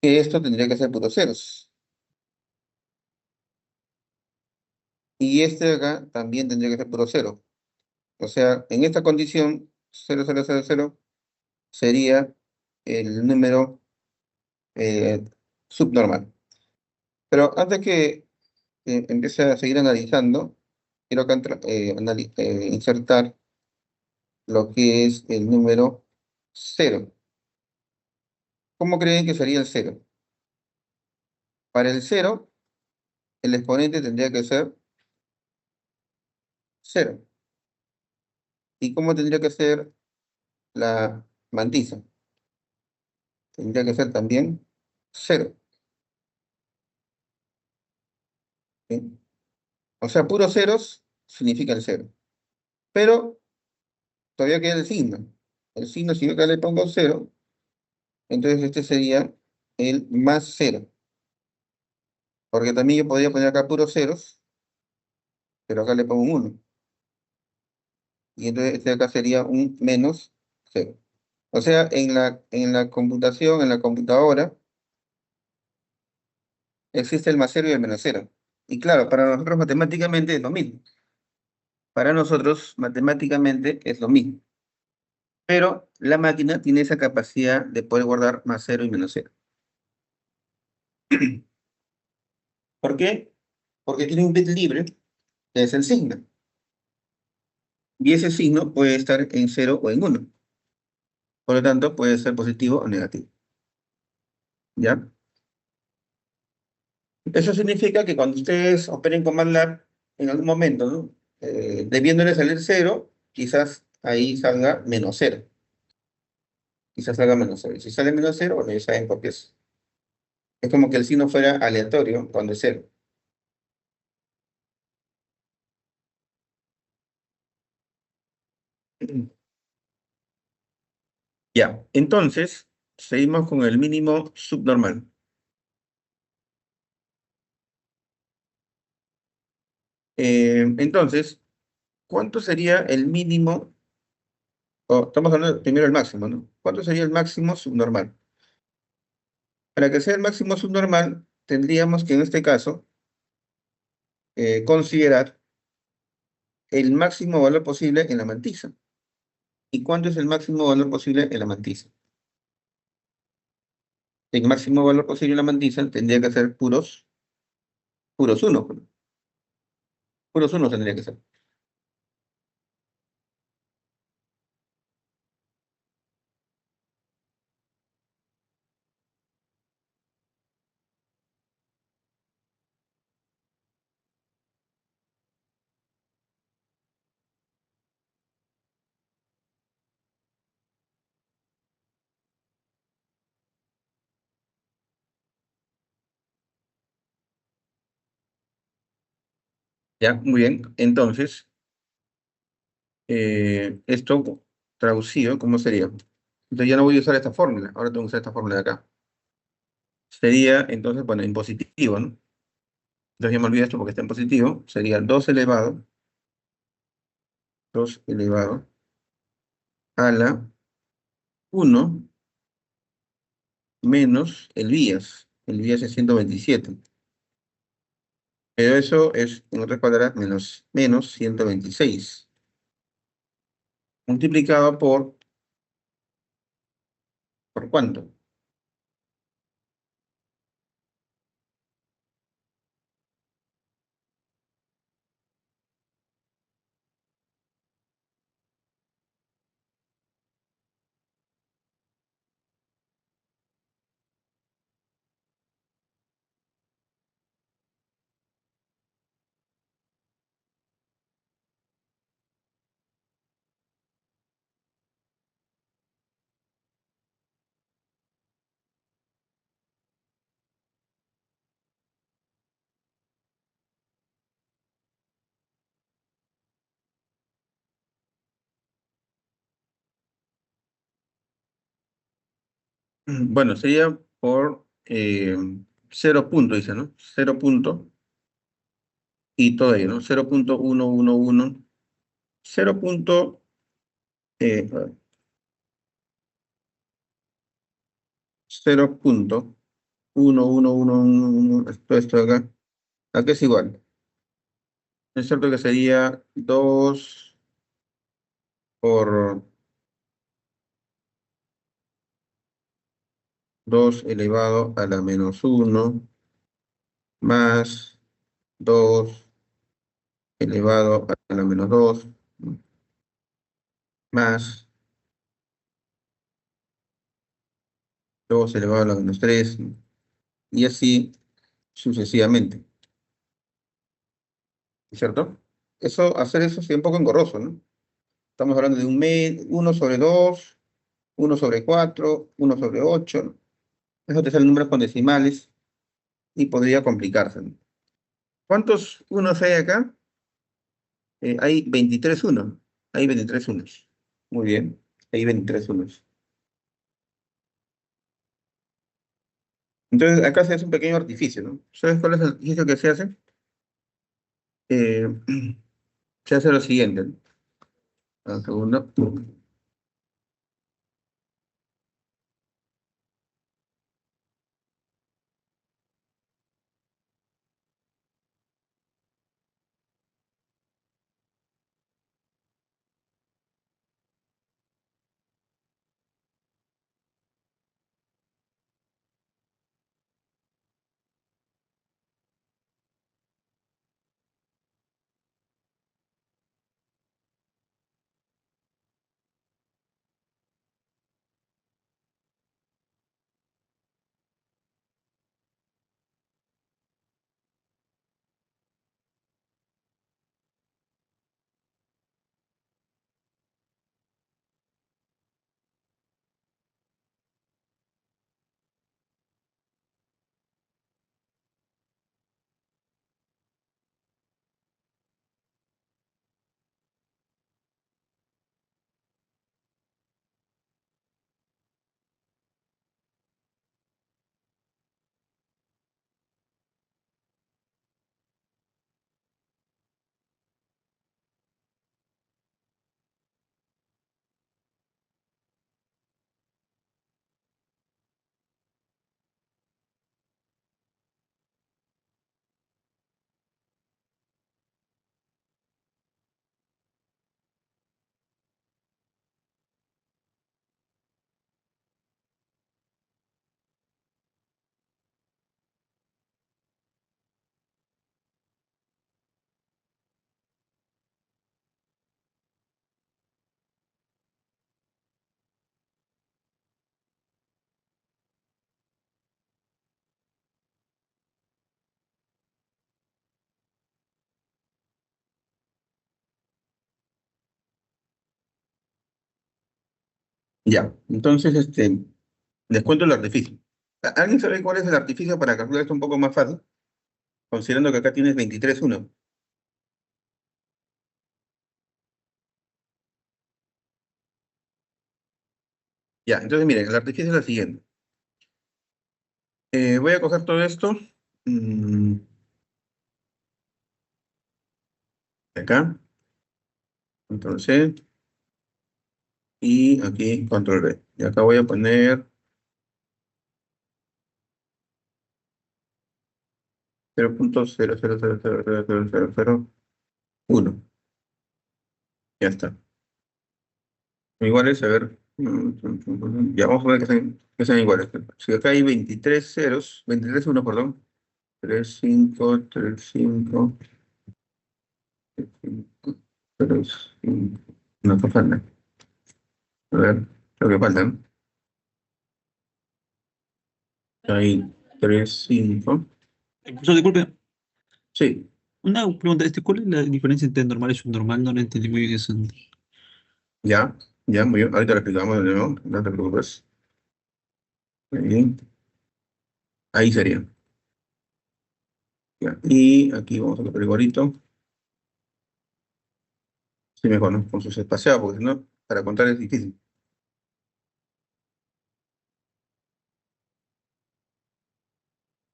que esto tendría que ser puro ceros. Y este de acá también tendría que ser puro cero. O sea, en esta condición, 0,000 sería el número eh, subnormal. Pero antes que empiece a seguir analizando, quiero acá insertar lo que es el número 0. ¿Cómo creen que sería el 0? Para el 0, el exponente tendría que ser 0. ¿Y cómo tendría que ser la mantisa? Tendría que ser también 0. ¿Sí? O sea, puros ceros significa el 0. Pero todavía queda el signo. El signo, si yo acá le pongo 0, entonces este sería el más 0. Porque también yo podría poner acá puros ceros, pero acá le pongo un 1. Y entonces este de acá sería un menos 0. O sea, en la computación, en la computadora, existe el más 0 y el menos 0. Y claro, para nosotros matemáticamente es lo mismo. Para nosotros matemáticamente es lo mismo. Pero la máquina tiene esa capacidad de poder guardar más 0 y menos 0. ¿Por qué? Porque tiene un bit libre, que es el signo. Y ese signo puede estar en 0 o en 1. Por lo tanto, puede ser positivo o negativo. ¿Ya? Eso significa que cuando ustedes operen con MATLAB, en algún momento, ¿no? Debiéndole salir cero, quizás ahí salga menos cero. Quizás salga menos cero. Y si sale menos cero, bueno, ya saben por qué es. Es como que el signo fuera aleatorio cuando es cero. Ya, entonces, seguimos con el mínimo subnormal. Entonces, ¿cuánto sería el mínimo? Estamos hablando primero del máximo, ¿no? ¿Cuánto sería el máximo subnormal? Para que sea el máximo subnormal, tendríamos que en este caso considerar el máximo valor posible en la mantisa. ¿Y cuánto es el máximo valor posible en la mantisa? El máximo valor posible en la mantisa tendría que ser puros unos, pues. Puros unos tendría que ser. Ya, muy bien. Entonces, esto traducido, ¿cómo sería? Entonces ya no voy a usar esta fórmula, ahora tengo que usar esta fórmula de acá. Sería, entonces, bueno, en positivo, ¿no? Entonces ya me olvidé esto porque está en positivo. Sería 2 elevado a la 1 menos el vías. El vías es 127. Pero eso es, en otras palabras, menos 126. Multiplicado ¿por cuánto? Bueno, sería por 0 punto, dice, ¿no? 0 punto y todo ello, ¿no? 0.111, 0 punto, eh, 0.11111, esto de acá. Acá es igual. Es cierto que sería 2 por 2 elevado a la menos 1 más 2 elevado a la menos 2 más 2 elevado a la menos 3 y así sucesivamente, ¿cierto? Hacer eso sería un poco engorroso, ¿no? Estamos hablando de 1 sobre 2, 1 sobre 4, 1 sobre 8, ¿no? Eso te salen números con decimales y podría complicarse, ¿no? ¿Cuántos unos hay acá? Hay 23 unos. Hay 23 unos. Muy bien, hay 23 unos. Entonces, acá se hace un pequeño artificio, ¿no? ¿Sabes cuál es el artificio que se hace? Eh, Se hace lo siguiente, ¿no? Un segundo. Ya, entonces, les cuento el artificio. ¿Alguien sabe cuál es el artificio para calcular esto un poco más fácil? Considerando que acá tienes 23,1. Ya, entonces miren, el artificio es el siguiente. Voy a coger todo esto. mm, de acá, control C, y aquí control V. Y acá voy a poner 0.00000001. Ya está. Iguales, a ver. Ya vamos a ver que sean iguales. Si acá hay 23 ceros, 23 uno, perdón. 3 5 3 5 3 5. No, que falta. A ver, lo que faltan. Hay 3 5. Profesor, disculpe, Sí, una pregunta, ¿cuál es la diferencia entre normal y subnormal? No lo entendí muy bien eso. ya, ya, muy bien. Ahorita lo explicamos de nuevo, no te preocupes. Muy bien. Ahí sería. Ya. Y aquí vamos a copiar igualito. Sí, mejor, ¿no? Con sus espaciados, porque si no, para contar es difícil.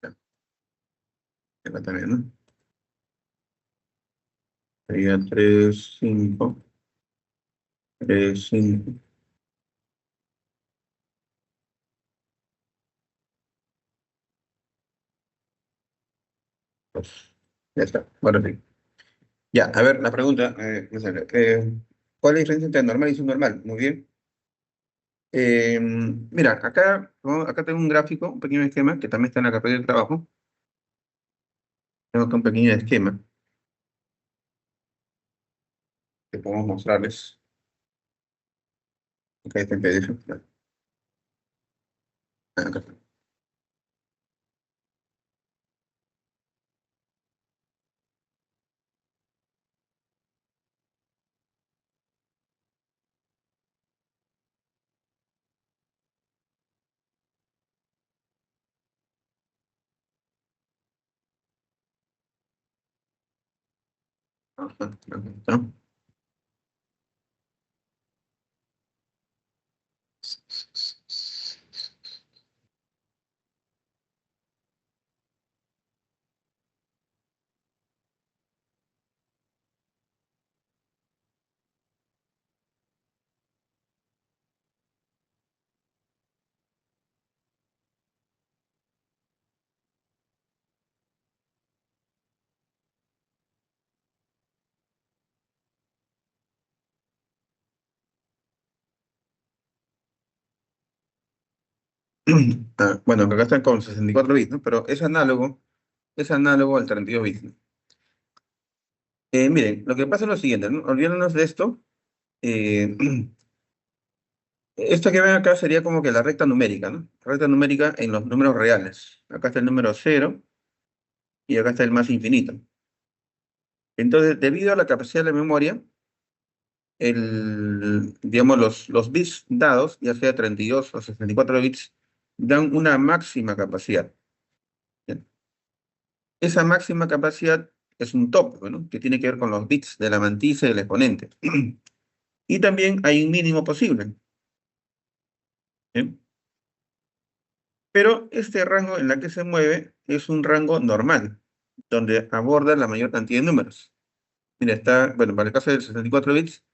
Ya, acá también, ¿no? Sería 3 5 3 5 2. Ya está, bueno, sí. Ya, a ver, la pregunta, ¿cuál es la diferencia entre normal y subnormal? Muy bien. Mira, acá, ¿no? Acá tengo un gráfico, un pequeño esquema, que también está en la carpeta de trabajo. Tengo acá un pequeño esquema que podemos mostrarles. Acá está en PDF. Acá está. Ajá, acá está. Bueno, acá están con 64 bits, ¿no? Pero es análogo al 32 bits, ¿no? Miren, lo que pasa es lo siguiente, ¿no? Olvidándonos de esto, eh, esto que ven acá sería como que la recta numérica, ¿no? Recta numérica en los números reales. Acá está el número cero y acá está el más infinito. Entonces, debido a la capacidad de la memoria, digamos, los bits dados, ya sea 32 o 64 bits, dan una máxima capacidad. ¿Bien? Esa máxima capacidad es un tope, ¿no? Que tiene que ver con los bits de la mantisa y del exponente. Y también hay un mínimo posible. ¿Bien? Pero este rango en la que se mueve es un rango normal, donde aborda la mayor cantidad de números. Mira, está, bueno, para el caso del 64 bits,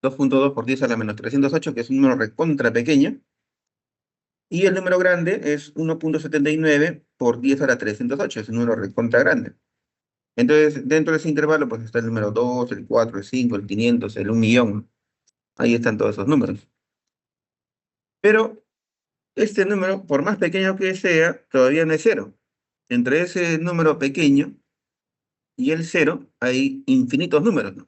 2.2 por 10 a la menos 308, que es un número recontra pequeño, y el número grande es 1.79 por 10 a la 308, es un número recontra grande. Entonces, dentro de ese intervalo, pues está el número 2, el 4, el 5, el 500, el 1.000.000. Ahí están todos esos números. Pero este número, por más pequeño que sea, todavía no es cero. Entre ese número pequeño y el cero hay infinitos números, ¿no?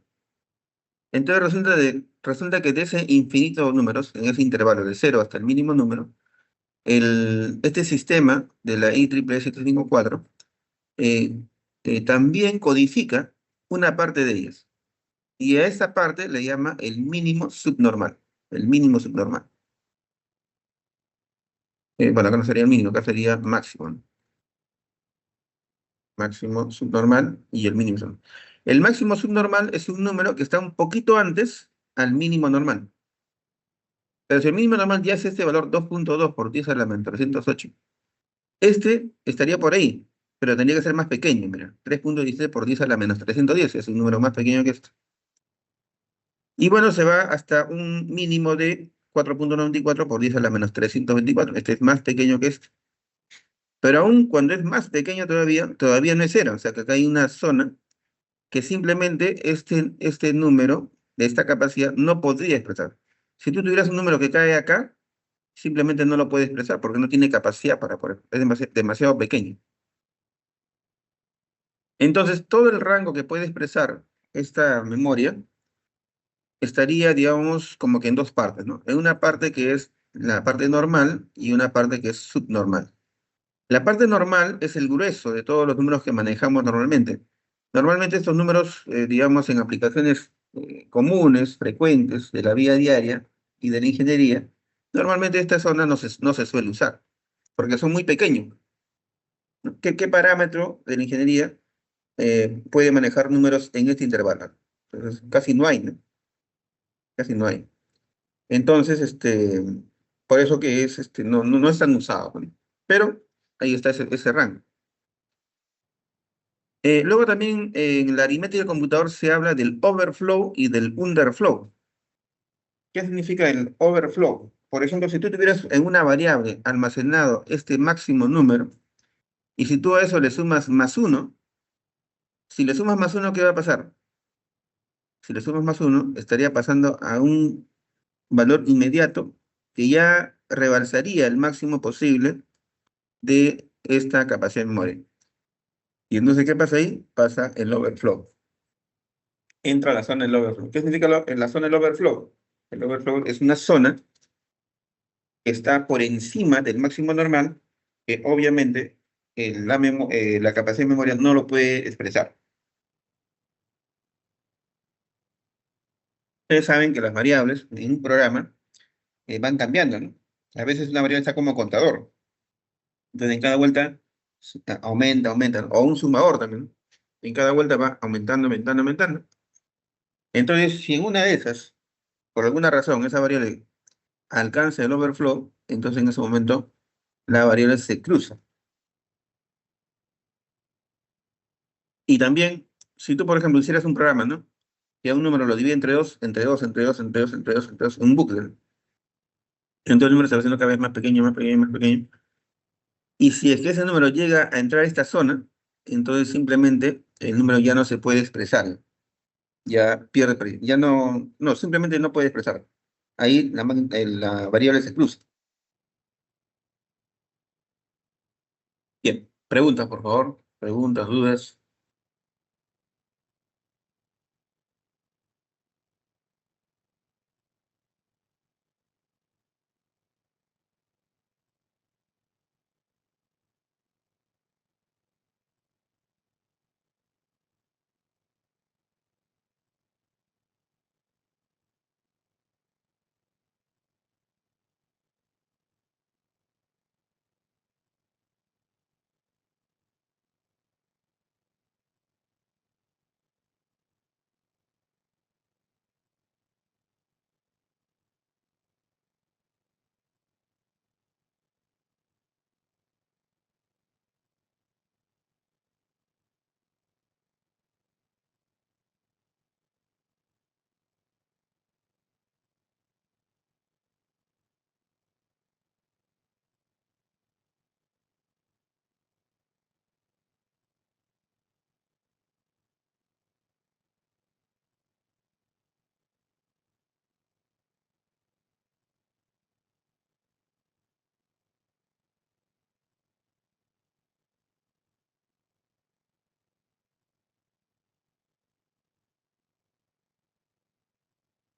Entonces resulta que de ese infinitos números, en ese intervalo de cero hasta el mínimo número, este sistema de la IEEE 754 eh, también codifica una parte de ellas. Y a esa parte le llama el mínimo subnormal. El mínimo subnormal. Bueno, acá no sería el mínimo, acá sería máximo, ¿no? Máximo subnormal y el mínimo subnormal. El máximo subnormal es un número que está un poquito antes al mínimo normal. Pero si el mínimo normal ya es este valor 2.2 por 10 a la menos 308, este estaría por ahí, pero tendría que ser más pequeño, mira. 3.16 por 10 a la menos 310 es un número más pequeño que este. Y bueno, se va hasta un mínimo de 4.94 por 10 a la menos 324. Este es más pequeño que este. Pero aún cuando es más pequeño todavía no es cero. O sea que acá hay una zona que simplemente este número de esta capacidad no podría expresar. Si tú tuvieras un número que cae acá, simplemente no lo puede expresar porque no tiene capacidad para poder, es demasiado pequeño. Entonces, todo el rango que puede expresar esta memoria estaría, digamos, como que en dos partes, ¿no? En una parte que es la parte normal y una parte que es subnormal. La parte normal es el grueso de todos los números que manejamos normalmente. Normalmente estos números, digamos, en aplicaciones comunes, frecuentes de la vida diaria y de la ingeniería, normalmente esta zona no se suele usar, porque son muy pequeños, ¿no? ¿Qué parámetro de la ingeniería puede manejar números en este intervalo? Entonces, casi no hay, ¿no? Casi no hay. Entonces, por eso que es, no es tan usado, ¿no? Pero ahí está ese rango. Luego también en la aritmética del computador se habla del overflow y del underflow. ¿Qué significa el overflow? Por ejemplo, si tú tuvieras en una variable almacenado este máximo número, y si tú a eso le sumas más uno, si le sumas más uno, ¿qué va a pasar? Si le sumas más uno, estaría pasando a un valor inmediato que ya rebalsaría el máximo posible de esta capacidad de memoria. Y entonces, ¿qué pasa ahí? Pasa el overflow. Entra a la zona del overflow. ¿Qué significa en la zona del overflow? El overflow es una zona que está por encima del máximo normal, que obviamente la capacidad de memoria no lo puede expresar. Ustedes saben que las variables en un programa van cambiando, ¿no? A veces una variable está como contador. Entonces, en cada vuelta aumenta, aumenta, o un sumador también, ¿no? En cada vuelta va aumentando, aumentando, aumentando. Entonces, si en una de esas, por alguna razón, esa variable alcanza el overflow, entonces en ese momento la variable se cruza. Y también, si tú, por ejemplo, hicieras un programa, ¿no? Que a un número lo divide entre dos, entre dos, entre dos, entre dos, entre dos, entre dos, un bucle. Entonces el número se va haciendo cada vez más pequeño, más pequeño, más pequeño. Y si es que ese número llega a entrar a esta zona, entonces simplemente el número ya no se puede expresar. Ya pierde, ya no, simplemente no puede expresar. Ahí la variable se cruza. Bien, preguntas, por favor. Preguntas, dudas.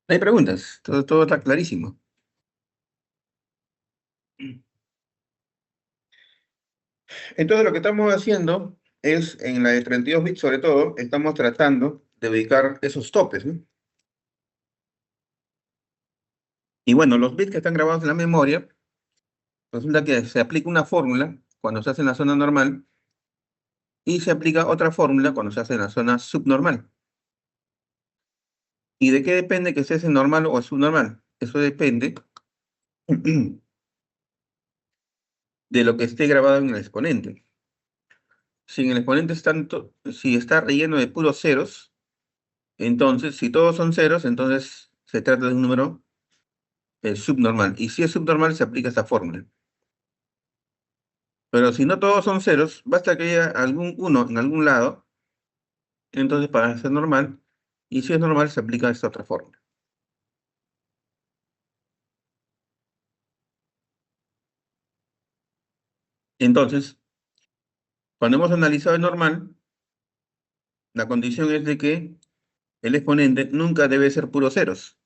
Hay preguntas. Todo está clarísimo. Entonces lo que estamos haciendo es, en la de 32 bits sobre todo, estamos tratando de ubicar esos topes, ¿no? Y bueno, los bits que están grabados en la memoria Resulta que se aplica una fórmula cuando se hace en la zona normal y se aplica otra fórmula cuando se hace en la zona subnormal. ¿Y de qué depende que se hace normal o subnormal? Eso depende de lo que esté grabado en el exponente. Si en el exponente si está relleno de puros ceros, entonces, si todos son ceros, entonces se trata de un número subnormal. Y si es subnormal, se aplica esta fórmula. Pero si no todos son ceros, basta que haya algún uno en algún lado, entonces para ser normal, y si es normal, se aplica esta otra fórmula. Entonces, cuando hemos analizado el normal, la condición es de que el exponente nunca debe ser puros ceros.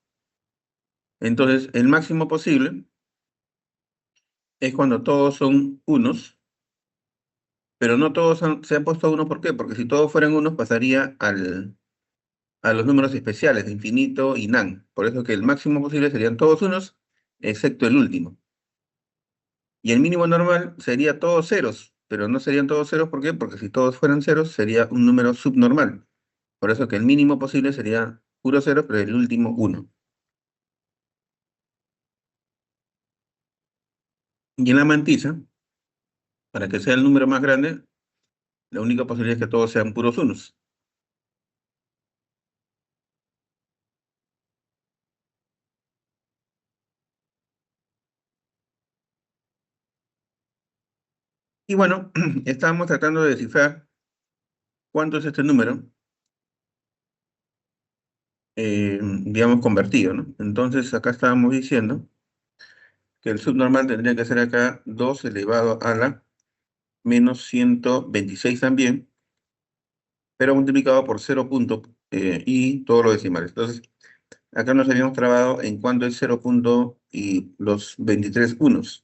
Entonces, el máximo posible es cuando todos son unos, pero no todos se han puesto unos. ¿Por qué? Porque si todos fueran unos, pasaría a los números especiales de infinito y nan. Por eso que el máximo posible serían todos unos, excepto el último. Y el mínimo normal sería todos ceros, pero no serían todos ceros. ¿Por qué? Porque si todos fueran ceros, sería un número subnormal. Por eso que el mínimo posible sería puro cero, pero el último uno. Y en la mantisa, para que sea el número más grande, la única posibilidad es que todos sean puros unos. Y bueno, estábamos tratando de descifrar cuánto es este número, digamos, convertido, ¿no? Entonces acá estábamos diciendo que el subnormal tendría que ser acá 2 elevado a la menos 126 también, pero multiplicado por 0 punto y todos los decimales. Entonces, acá nos habíamos trabado en cuánto es 0 punto y los 23 unos.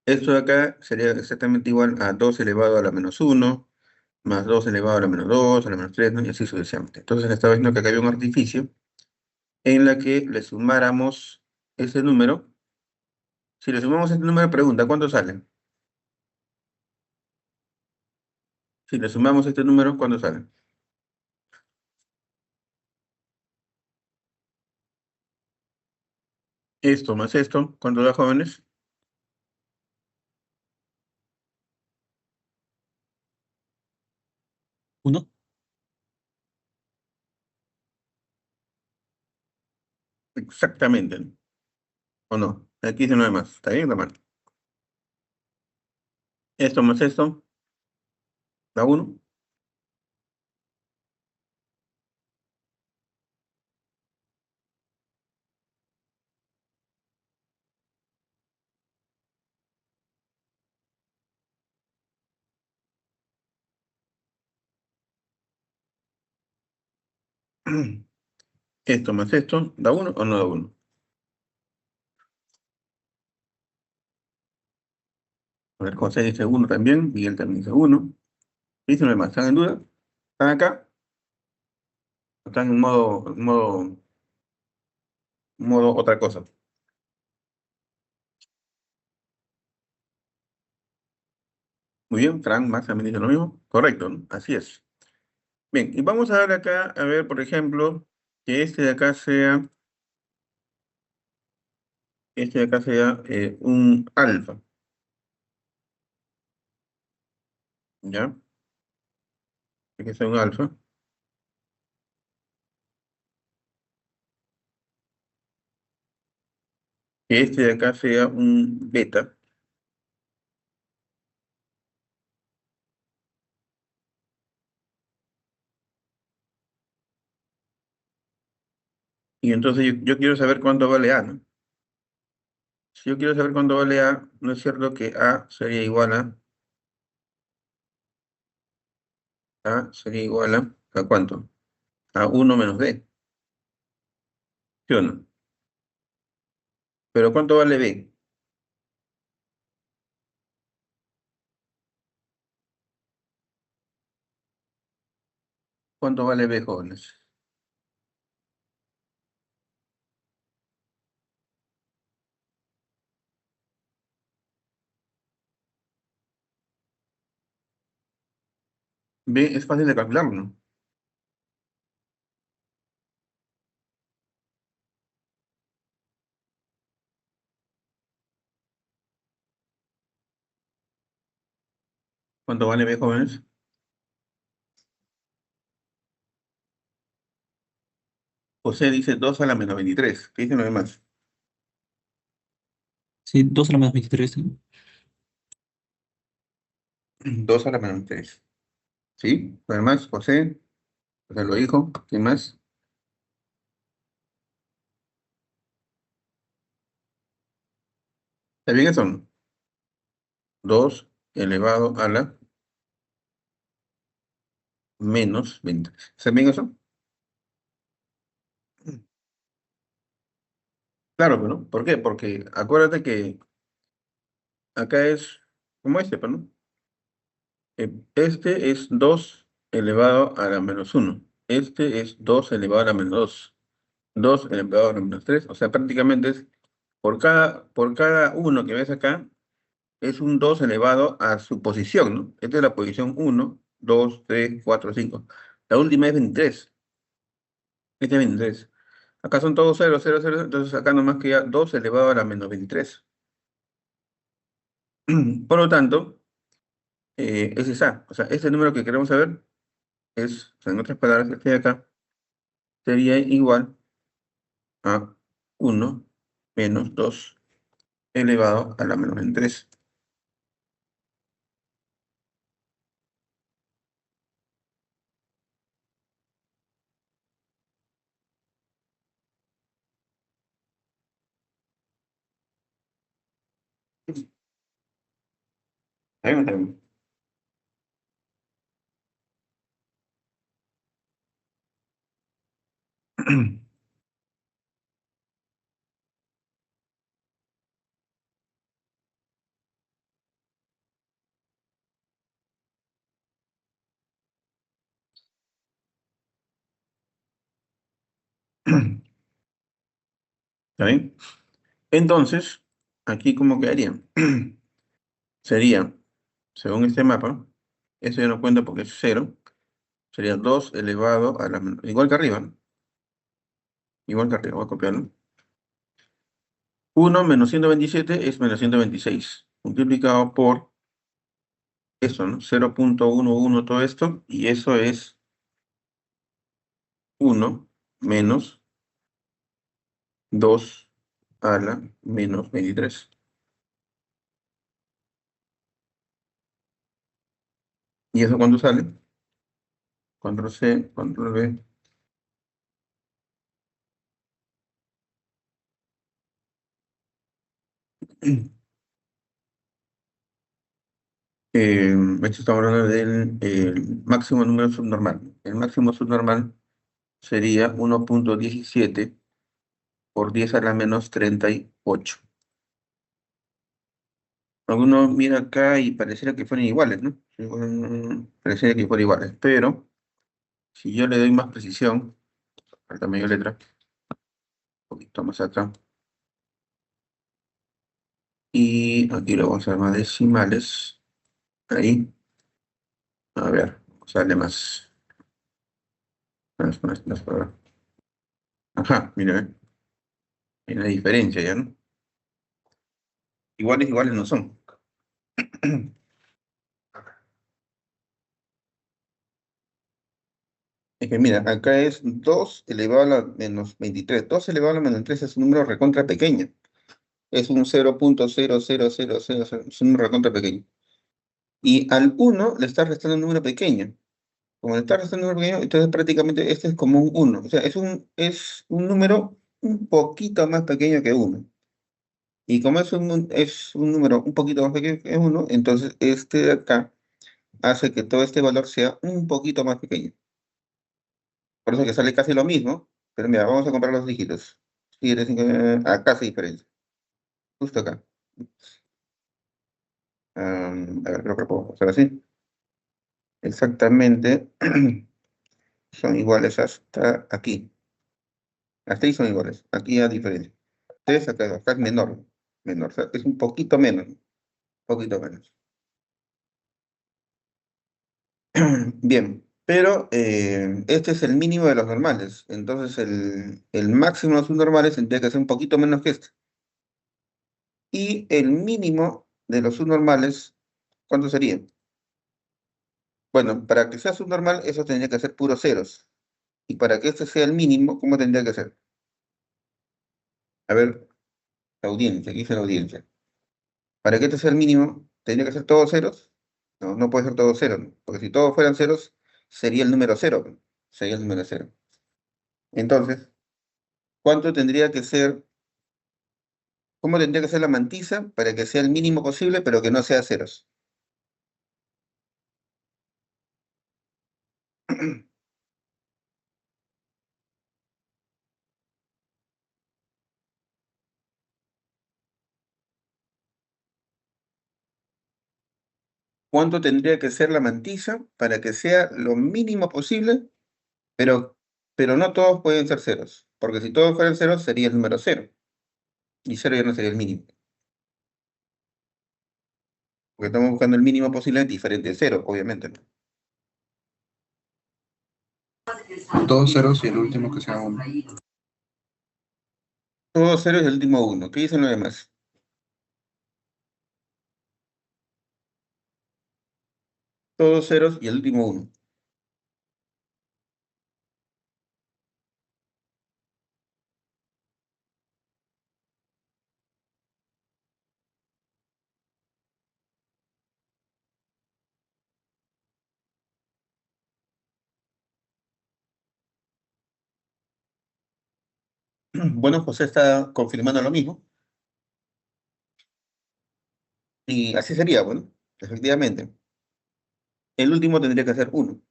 Esto de acá sería exactamente igual a 2 elevado a la menos 1, más 2 elevado a la menos 2, a la menos 3, ¿no? Y así sucesivamente. Entonces, estaba viendo que acá había un artificio en la que le sumáramos ese número. Si le sumamos este número, pregunta, ¿cuánto sale? Si le sumamos este número, ¿cuánto sale? Esto más esto, ¿cuánto da, jóvenes? ¿Uno? Exactamente, ¿no? ¿O no? Aquí dice 9 más. ¿Está bien o está mal? Esto más esto, da 1. Esto más esto, ¿da 1 o no da 1? A ver, José dice 1 también, Miguel también dice 1. Dice 9 más. ¿Están en duda? ¿Están acá? ¿Están en modo otra cosa? Muy bien, Frank, Max también dice lo mismo. Correcto, ¿no? Así es. Bien, y vamos a ver acá, a ver, por ejemplo, que este de acá sea un alfa, ¿ya? Que sea un alfa. Que este de acá sea un beta. Y entonces yo quiero saber cuánto vale A, ¿no? Si yo quiero saber cuánto vale A, ¿no es cierto que A sería igual a cuánto? A 1 menos B, ¿sí o no? Pero ¿cuánto vale B? ¿Cuánto vale B, jóvenes? B es fácil de calcular, ¿no? ¿Cuánto vale B, jóvenes? José dice 2 a la menos 23. ¿Qué dicen los demás? Sí, 2 a la menos 23, ¿no? 2 a la menos 3. ¿Sí? ¿Los demás? José. José lo dijo. ¿Quién más? ¿Está bien eso? ¿No? 2 elevado a la menos 20. ¿Está bien eso? Claro, pero ¿no? ¿Por qué? Porque acuérdate que acá es como este, pero ¿no? Este es 2 elevado a la menos uno. Este es 2 elevado a la menos 2. 2 elevado a la menos 3. O sea, prácticamente es por cada uno que ves acá, es un 2 elevado a su posición, ¿no? Esta es la posición uno, 2, 3, 4, 5. La última es 23. Esta es 23. Acá son todos 0, 0, 0. Entonces acá nomás queda 2 elevado a la menos 23. Por lo tanto, es esa. O sea, este número que queremos saber es, o sea, en otras palabras, este de acá sería igual a uno menos 2 elevado a la menos 23. Ahí está bien. ¿Está bien? Entonces, aquí cómo quedaría. Sería, según este mapa, eso ya no cuenta porque es cero, sería 2 elevado a la igual que arriba, ¿no? Igual que arriba, voy a copiarlo. 1 menos 127 es menos 126, multiplicado por eso, ¿no? 0,11 todo esto, y eso es 1 menos 2 a la menos 23. ¿Y eso cuánto sale? Control C, control V. Esto estamos hablando del máximo número subnormal. El máximo subnormal sería 1,17 por 10 a la menos 38. Alguno mira acá y pareciera que fueran iguales, ¿no? Sí, pareciera que fueran iguales, pero si yo le doy más precisión al tamaño de letra, un poquito más acá, y aquí lo vamos a hacer más decimales, ahí, a ver, sale más por acá. Ajá, mira, hay una diferencia ya, ¿no? Iguales no son. Es que mira, acá es 2 elevado a la menos 23. 2 elevado a la menos 23 es un número recontra pequeño. Es un 0,00000, es un número recontra pequeño. Y al uno le está restando un número pequeño. Como le está restando un número pequeño, entonces prácticamente este es como un uno. O sea, es un número un poquito más pequeño que uno. Y como es un número un poquito más pequeño que uno, entonces este de acá hace que todo este valor sea un poquito más pequeño. Por eso que sale casi lo mismo, pero mira, vamos a comprar los dígitos. Sí, acá se diferencia, justo acá. A ver, creo que puedo hacer así. Exactamente, son iguales hasta aquí. Hasta ahí son iguales, aquí hay diferencia. Entonces acá es menor, o sea, es un poquito menos, poquito menos. Bien, pero este es el mínimo de los normales. Entonces el máximo de los subnormales tendría que ser un poquito menos que este. Y el mínimo de los subnormales, ¿cuánto sería? Bueno, para que sea subnormal, eso tendría que ser puros ceros. Y para que este sea el mínimo, ¿cómo tendría que ser? A ver, la audiencia, ¿qué dice la audiencia? Para que este sea el mínimo, ¿tendría que ser todos ceros? No, no puede ser todos ceros, ¿no? Porque si todos fueran ceros, sería el número cero, ¿no? Sería el número cero. Entonces, ¿cuánto tendría que ser? ¿Cómo tendría que ser la mantisa para que sea el mínimo posible, pero que no sea ceros? ¿Cuánto tendría que ser la mantisa para que sea lo mínimo posible, pero, pero no todos pueden ser ceros? Porque si todos fueran ceros, sería el número cero. Y cero ya no sería el mínimo. Porque estamos buscando el mínimo posible diferente de cero, obviamente, ¿no? Todos ceros y el último que sea uno. Todos ceros y el último uno. ¿Qué dicen los demás? Todos ceros y el último uno. Bueno, José está confirmando lo mismo. Y así sería, bueno, efectivamente. El último tendría que ser uno.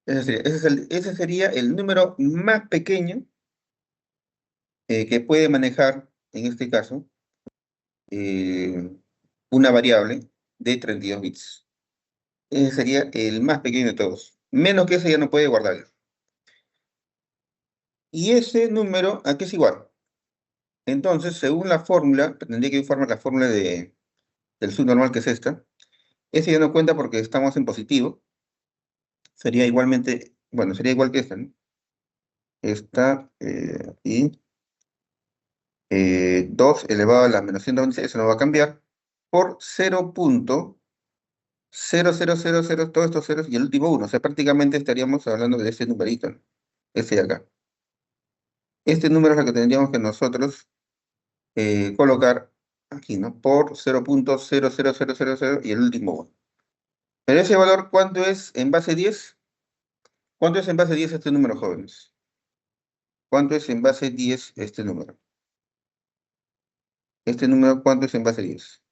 Ese sería el número más pequeño que puede manejar, en este caso, eh, una variable de 32 bits. Ese sería el más pequeño de todos. Menos que ese ya no puede guardar. Y ese número, ¿a qué es igual? Entonces, según la fórmula, tendría que formar la fórmula del subnormal, que es esta. Ese ya no cuenta porque estamos en positivo. Sería igualmente, bueno, sería igual que esta, ¿no? Esta y 2 elevado a la menos 126, eso no va a cambiar, por 0,0000, todos estos ceros y el último uno. O sea, prácticamente estaríamos hablando de ese numerito, ¿no? Ese de acá. Este número es el que tendríamos que nosotros colocar aquí, ¿no? Por 0,00000 y el último uno. Pero ese valor, ¿cuánto es en base 10? ¿Cuánto es en base 10 este número, jóvenes? ¿Cuánto es en base 10 este número? Este número, ¿cuánto es en base 10?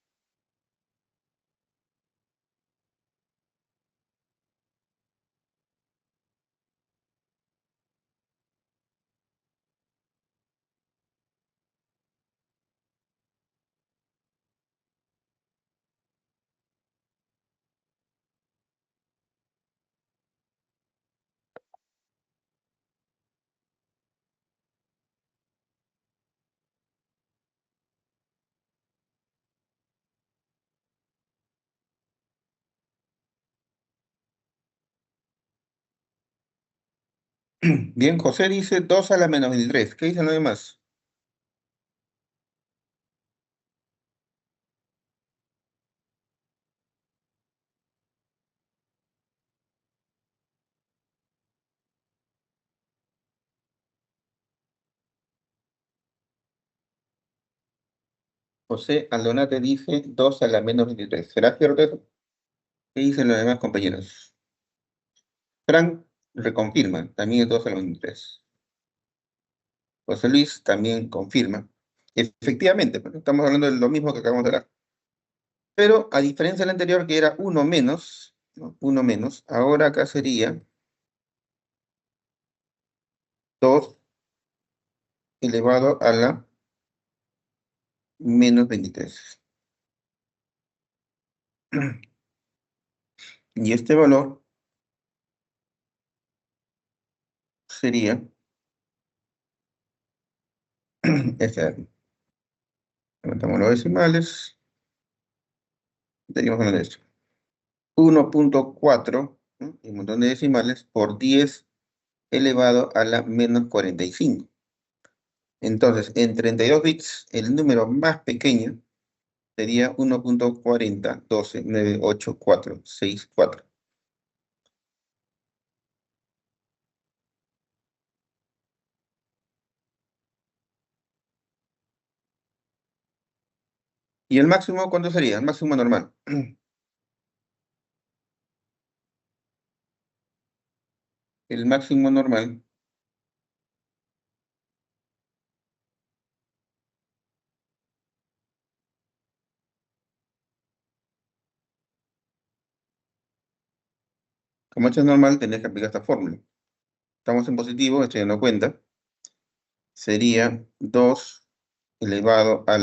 Bien, José dice 2 a la menos 23. ¿Qué dicen los demás? José Aldonate dice 2 a la menos 23. ¿Será cierto eso? ¿Qué dicen los demás compañeros? Frank reconfirma, también es 2 a la 23. José Luis también confirma. Efectivamente, pues, estamos hablando de lo mismo que acabamos de hablar. Pero a diferencia del anterior, que era uno menos, ¿no? Uno menos, ahora acá sería 2 elevado a la menos 23. Y este valor sería este de aquí. Levantamos los decimales, estaríamos hablando de esto. 1.4, ¿no? Y un montón de decimales por 10 elevado a la menos 45. Entonces, en 32 bits, el número más pequeño sería 1.40, 12, 9, 8, 4, 6, 4. ¿Y el máximo cuánto sería? El máximo normal. El máximo normal, como esto es normal, tendrías que aplicar esta fórmula. Estamos en positivo, estoy dando cuenta. Sería 2 elevado a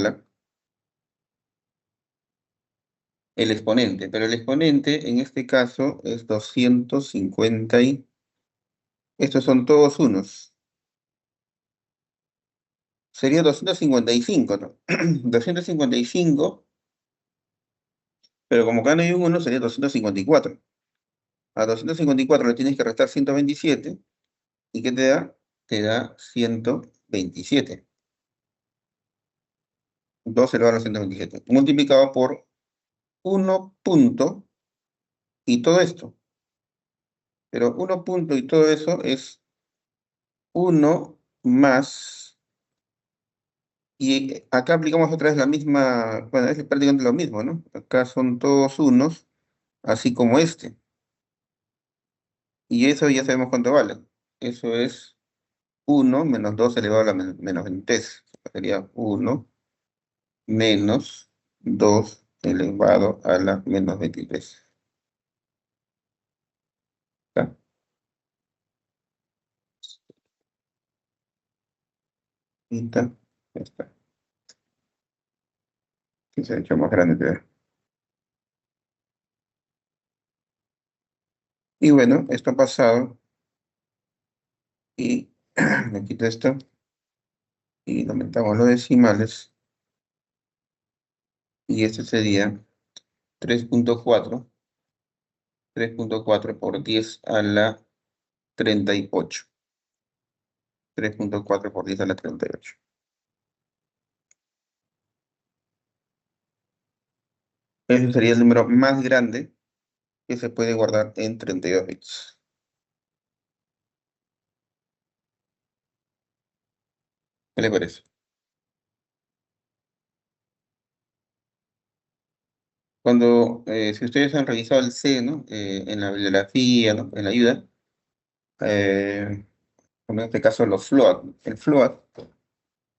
el exponente. Pero el exponente, en este caso, es 250 y... Estos son todos unos. Sería 255, ¿no? 255, pero como acá no hay un 1, sería 254. A 254 le tienes que restar 127. ¿Y qué te da? Te da 127. 2 elevado a 127. Multiplicado por 1 punto y todo esto. Pero 1 punto y todo eso es 1 más. Y acá aplicamos otra vez la misma, bueno, es prácticamente lo mismo, ¿no? Acá son todos unos, así como este. Y eso ya sabemos cuánto vale. Eso es 1 menos 2 elevado a la menos 23. Sería 1 menos 2 elevado a la menos 23. ¿Ya? Ahí está. Ya está. Que se ha hecho más grande, creo. Y bueno, esto ha pasado. Y me quito esto. Y aumentamos los decimales. Y este sería 3.4. 3.4 por 10 a la 38. 3.4 por 10 a la 38. Ese sería el número más grande que se puede guardar en 32 bits. ¿Qué le parece? Cuando, si ustedes han revisado el C, ¿no? En la bibliografía, ¿no? En la ayuda, como en este caso los float. El float,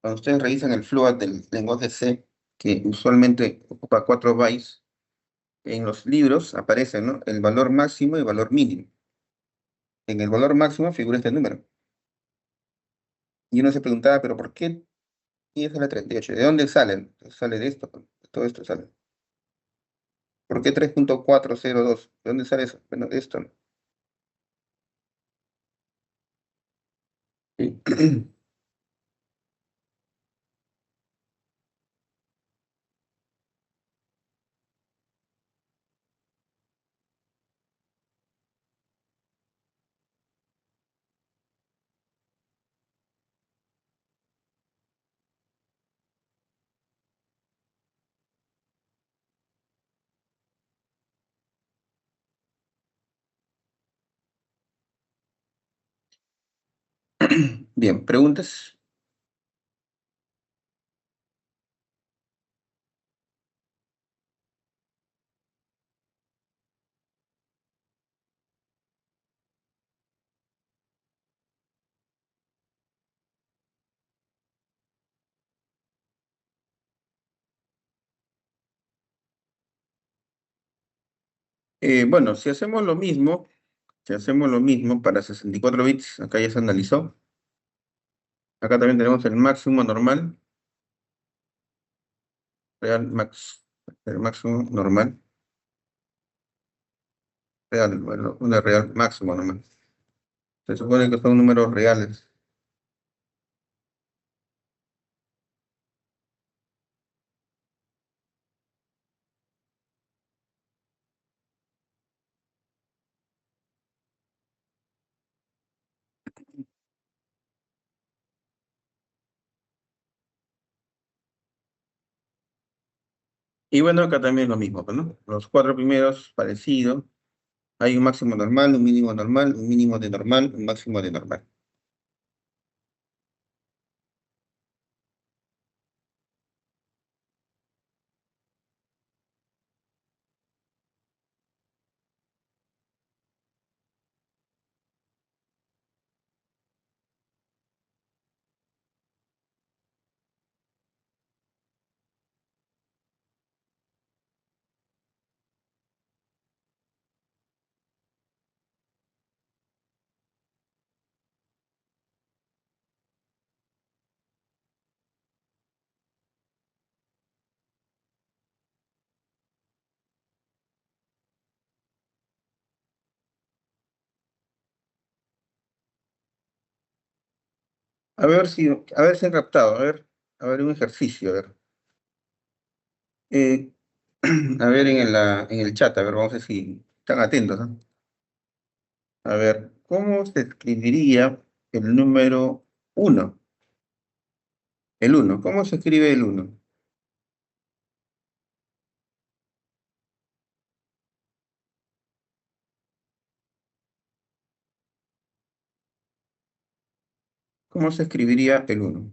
cuando ustedes revisan el float del lenguaje C, que usualmente ocupa 4 bytes, en los libros aparece, ¿no? El valor máximo y el valor mínimo. En el valor máximo figura este número. Y uno se preguntaba, ¿pero por qué 10 a la 38? ¿De dónde salen? Sale de esto, de todo esto sale. ¿Por qué 3.402? ¿De dónde sale eso? Bueno, de esto, ¿no? Sí. Bien, preguntas. Bueno, si hacemos lo mismo para 64 bits, acá ya se analizó. Acá también tenemos el máximo normal, real max, el máximo normal, real, bueno, una real máximo normal. Se supone que son números reales. Y bueno, acá también lo mismo, pues, ¿no? Los cuatro primeros parecido. Hay un máximo normal, un mínimo normal, un mínimo de normal, un máximo de normal. A ver si han captado, a ver un ejercicio, a ver. Eh, a ver en el chat, a ver, vamos a ver si están atentos, ¿no? A ver, ¿cómo se escribiría el número uno? El uno, ¿cómo se escribe el uno? ¿Cómo se escribiría el uno?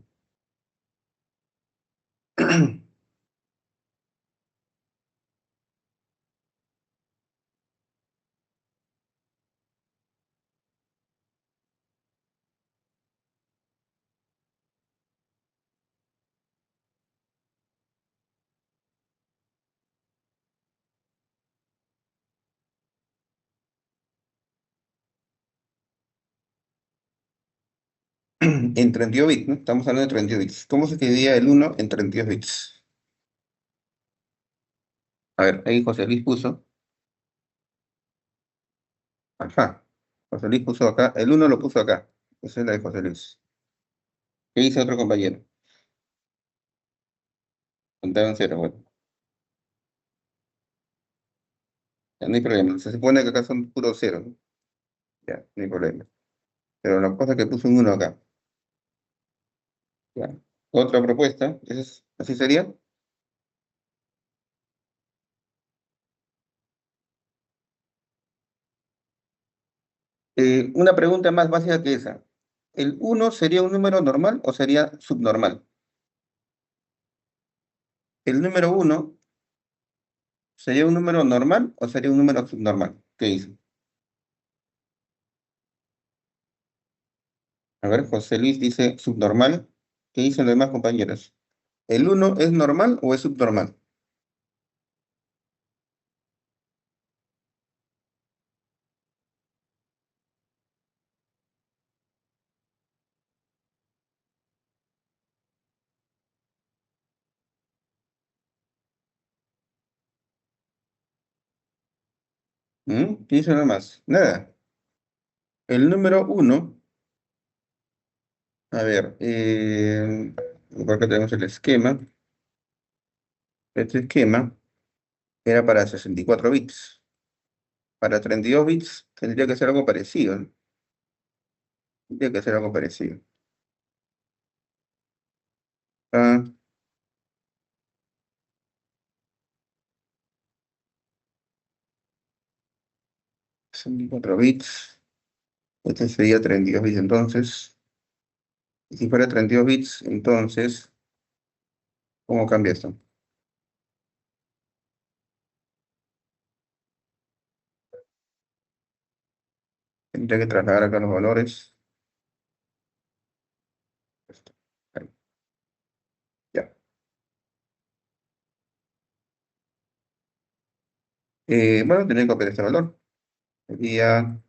En 32 bits, ¿no? Estamos hablando de 32 bits. ¿Cómo se escribiría el uno en 32 bits? A ver, ahí José Luis puso. Ajá. José Luis puso acá. El uno lo puso acá. Esa es la de José Luis. ¿Qué dice otro compañero? Contaron cero, bueno. Ya, no hay problema. Se supone que acá son puros ceros, ¿no? Ya, no hay problema. Pero la cosa es que puso un uno acá. Ya. Otra propuesta. ¿Así sería? Una pregunta más básica que esa. ¿El uno sería un número normal o sería subnormal? ¿El número uno sería un número normal o sería un número subnormal? ¿Qué dice? A ver, José Luis dice subnormal. ¿Qué dicen los demás compañeros? ¿El uno es normal o es subnormal? ¿Qué dicen los demás? Nada. El número uno, a ver, por acá tenemos el esquema. Este esquema era para 64 bits. Para 32 bits tendría que ser algo parecido, ¿no? Tendría que ser algo parecido. Ah, 64 bits. Este sería 32 bits entonces. Y si fuera 32 bits, entonces, ¿cómo cambia esto? Tendría que trasladar acá los valores. Esto. Ahí, ya. Bueno, tendría que copiar este valor. Sería,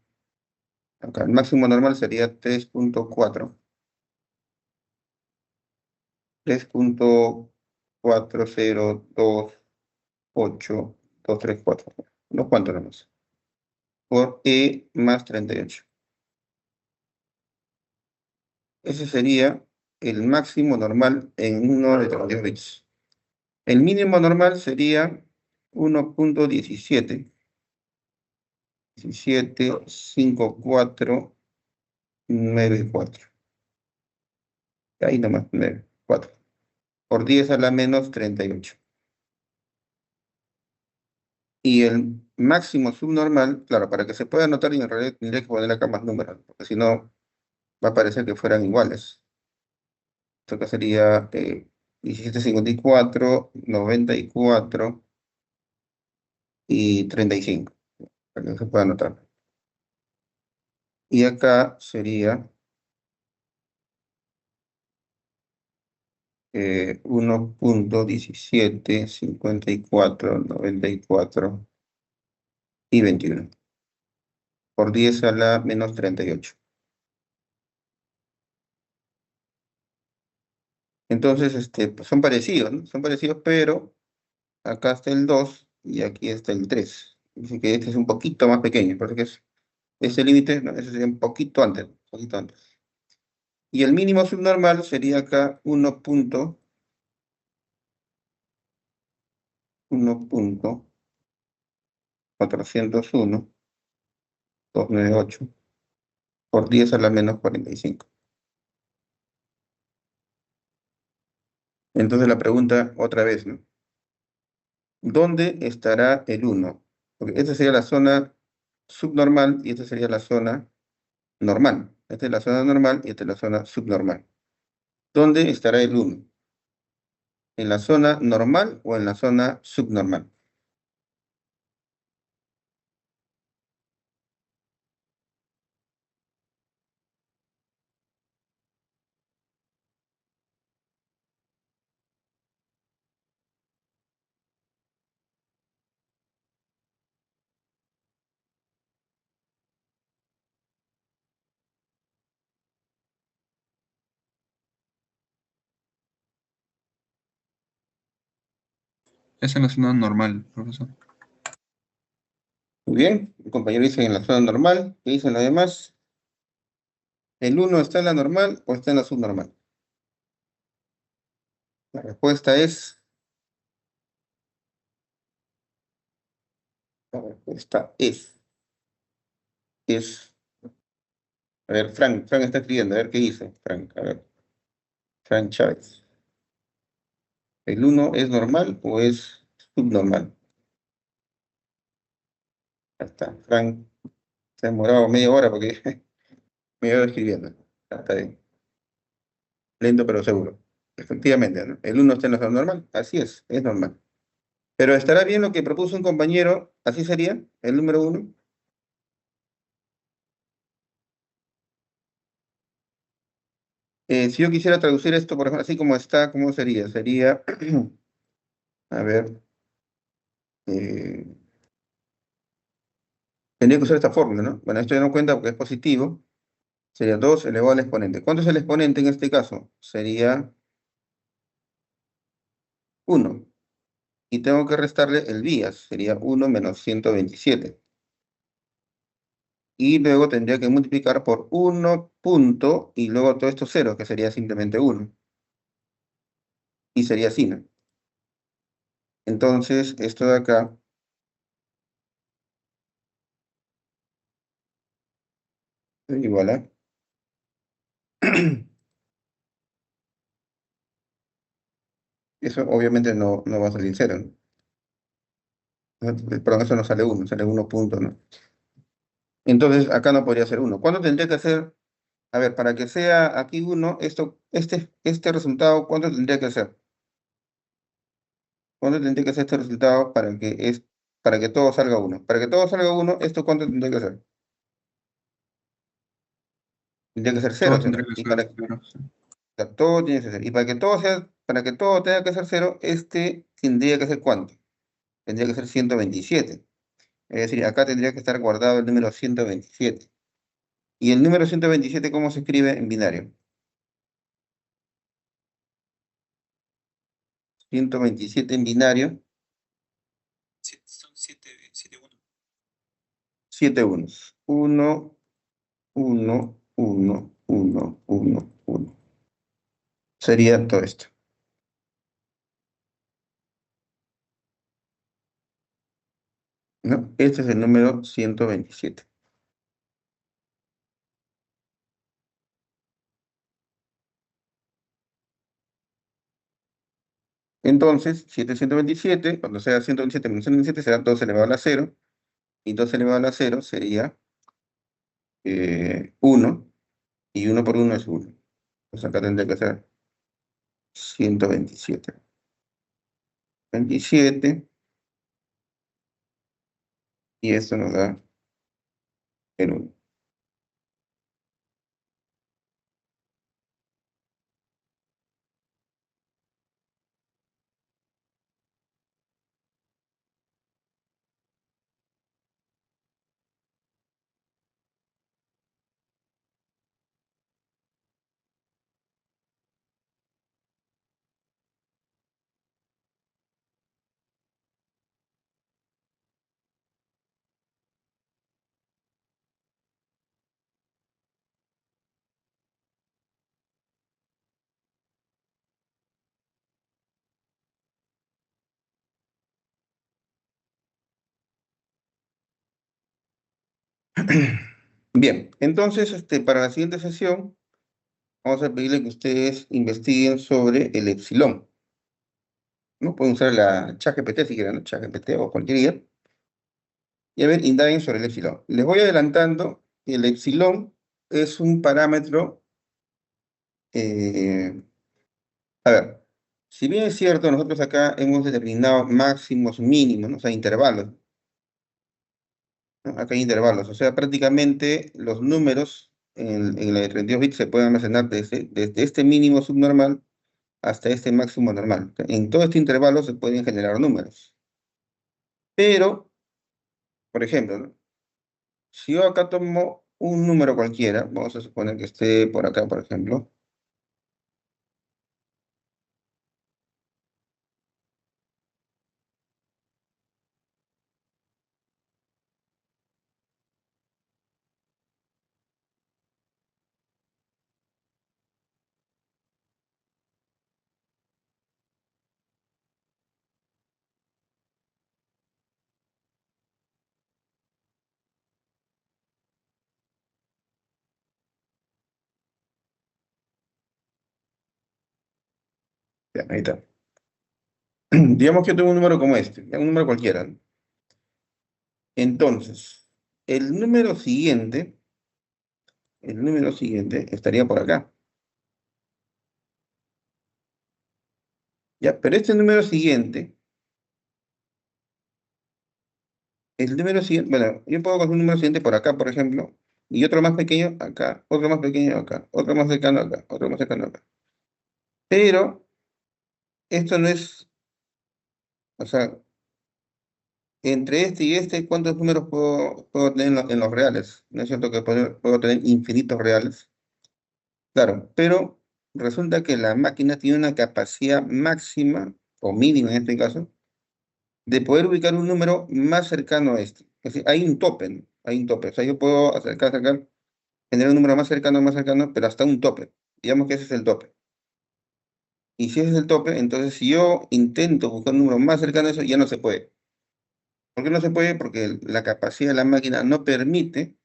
acá, el máximo normal sería 3.4. 3.4028.234. Unos cuantos nomás. Por E más 38. Ese sería el máximo normal en uno de 32 bits. El mínimo normal sería 1.17. 17.5494. Ahí nomás, 4. Por 10 a la menos 38. Y el máximo subnormal, claro, para que se pueda anotar, y en realidad tendría que poner acá más números, porque si no va a parecer que fueran iguales. Esto acá sería 1754, 94 y 35, para que se pueda anotar. Y acá sería 1.17, 54, 94 y 21, por 10 a la menos 38. Entonces, pues son parecidos, ¿no? Son parecidos, pero acá está el 2 y aquí está el 3. Dice que este es un poquito más pequeño, parece que es ese límite, no, ese sería un poquito antes, un poquito antes. Y el mínimo subnormal sería acá 1.401.298 por 10 a la menos 45. Entonces la pregunta otra vez, ¿no? ¿Dónde estará el 1? Porque esta sería la zona subnormal y esta sería la zona normal. Esta es la zona normal y esta es la zona subnormal. ¿Dónde estará el 1? ¿En la zona normal o en la zona subnormal? Es en la zona normal, profesor. Muy bien, el compañero dice en la zona normal. ¿Qué dicen los demás? ¿El 1 está en la normal o está en la subnormal? La respuesta es, a ver, Frank está escribiendo, a ver qué dice, Frank, a ver, Frank Chávez. ¿El 1 es normal o es subnormal? Ya está, Frank se ha demorado media hora porque me iba escribiendo. Ya está bien, lento pero seguro. Efectivamente, ¿no? El 1 está en la zona normal, así es normal. Pero ¿estará bien lo que propuso un compañero? ¿Así sería el número 1? Si yo quisiera traducir esto, por ejemplo, así como está, ¿cómo sería? Sería, a ver, eh, tendría que usar esta fórmula, ¿no? Bueno, esto ya no cuenta porque es positivo. Sería 2 elevado al exponente. ¿Cuánto es el exponente en este caso? Sería 1. Y tengo que restarle el vías. Sería 1 menos 127. Y luego tendría que multiplicar por 1 punto y luego todo esto cero, que sería simplemente 1. Y sería así, ¿no? Entonces, esto de acá es igual a... Eso obviamente no va a salir cero, ¿no? Perdón, eso no sale 1, sale 1 punto, ¿no? Entonces, acá no podría ser 1. ¿Cuánto tendría que ser? A ver, para que sea aquí 1, este resultado, ¿cuánto tendría que ser? ¿Cuánto tendría que ser este resultado para que todo salga 1? Para que todo salga 1, ¿esto cuánto tendría que ser? Tendría que ser cero, Todo ¿sí, tendría no? que Y ser para cero, sí. todo tiene que ser. Y para que todo tenga que ser cero, este tendría que ser ¿cuánto? Tendría que ser 127. Es decir, acá tendría que estar guardado el número 127. ¿Y el número 127 cómo se escribe en binario? 127 en binario, Son siete uno. 7 unos. 1, 1, 1, 1, 1, 1. Sería todo esto, ¿no? Este es el número 127. Entonces, 7 es 127, cuando sea 127 menos 127 será 2 elevado a la 0, y 2 elevado a la 0 sería 1, y 1 por 1 es 1. Entonces acá tendría que ser 127. 27, y esto nos da el 1. Bien, entonces para la siguiente sesión vamos a pedirle que ustedes investiguen sobre el epsilon, ¿no? Pueden usar la ChatGPT si quieren, ¿no? ChatGPT o cualquier guía. Y a ver, indaguen sobre el epsilon. Les voy adelantando, el epsilon es un parámetro, eh, a ver, si bien es cierto, nosotros acá hemos determinado máximos, mínimos, ¿no? O sea, intervalos, ¿no? Acá hay intervalos, o sea, prácticamente los números en la de 32 bits se pueden almacenar desde este mínimo subnormal hasta este máximo normal. En todo este intervalo se pueden generar números. Pero, por ejemplo, ¿no? Si yo acá tomo un número cualquiera, vamos a suponer que esté por acá, por ejemplo. Ya, ahí está. Digamos que yo tengo un número como este, ya, un número cualquiera, ¿no? Entonces, el número siguiente estaría por acá. Ya, pero este número siguiente, el número siguiente, bueno, yo puedo coger un número siguiente por acá, por ejemplo, y otro más pequeño acá, otro más pequeño acá, otro más cercano acá, otro más cercano acá. Pero esto no es, o sea, entre este y este, ¿cuántos números puedo tener en los reales? ¿No es cierto que puedo tener infinitos reales? Claro, pero resulta que la máquina tiene una capacidad máxima, o mínima en este caso, de poder ubicar un número más cercano a este. Es decir, hay un tope, ¿no? Hay un tope. O sea, yo puedo acercar, tener un número más cercano, pero hasta un tope. Digamos que ese es el tope. Y si ese es el tope, entonces si yo intento buscar un número más cercano a eso, ya no se puede. ¿Por qué no se puede? Porque la capacidad de la máquina no permite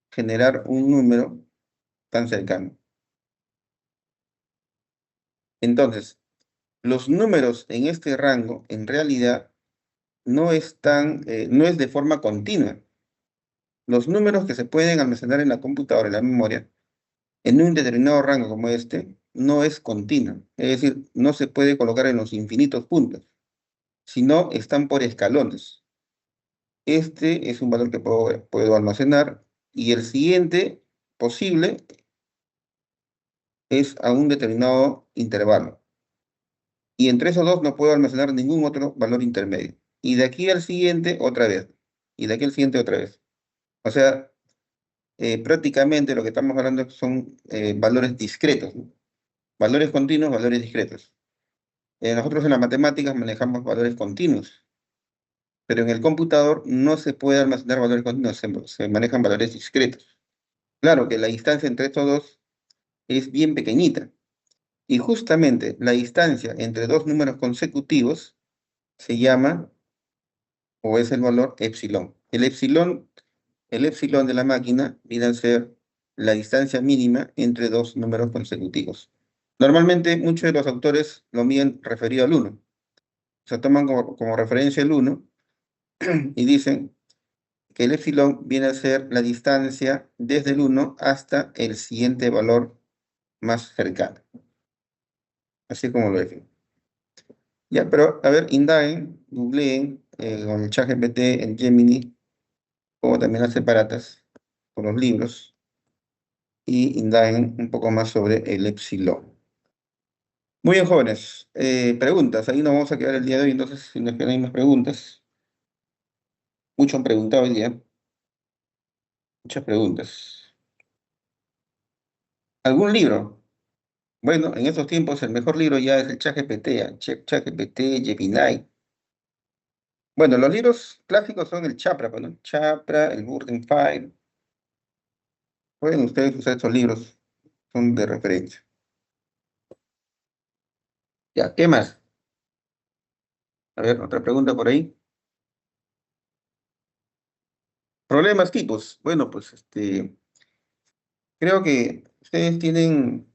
generar un número tan cercano. Entonces, los números en este rango, en realidad, no es de forma continua. Los números que se pueden almacenar en la computadora, en la memoria, en un determinado rango como este, no es continua. Es decir, no se puede colocar en los infinitos puntos, sino están por escalones. Este es un valor que puedo almacenar y el siguiente posible es a un determinado intervalo. Y entre esos dos no puedo almacenar ningún otro valor intermedio. Y de aquí al siguiente, otra vez. Y de aquí al siguiente, otra vez. O sea, prácticamente lo que estamos hablando son valores discretos, ¿no? Valores continuos, valores discretos. Nosotros en las matemáticas manejamos valores continuos, pero en el computador no se puede almacenar valores continuos, se manejan valores discretos. Claro que la distancia entre estos dos es bien pequeñita, y justamente la distancia entre dos números consecutivos se llama, o es el valor epsilon. El epsilon de la máquina viene a ser la distancia mínima entre dos números consecutivos. Normalmente muchos de los autores lo miden referido al 1, se toman como referencia el 1 y dicen que el epsilon viene a ser la distancia desde el 1 hasta el siguiente valor más cercano, así como lo definen. Ya, pero a ver, indaguen, googleen con el ChatGPT, en Gemini, o también las separatas, con los libros, y indaguen un poco más sobre el epsilon. Muy bien, jóvenes. Preguntas. Ahí nos vamos a quedar el día de hoy, entonces, si no hay más preguntas. Muchos han preguntado hoy día. Muchas preguntas. ¿Algún libro? Bueno, en estos tiempos el mejor libro ya es el ChatGPT, ChatGPT, Gemini. Bueno, los libros clásicos son el Chapra, pues, ¿no? Chapra, el Burden File. Pueden ustedes usar estos libros, son de referencia. Ya, ¿qué más? A ver, otra pregunta por ahí. Problemas tipos. Bueno, pues creo que ustedes tienen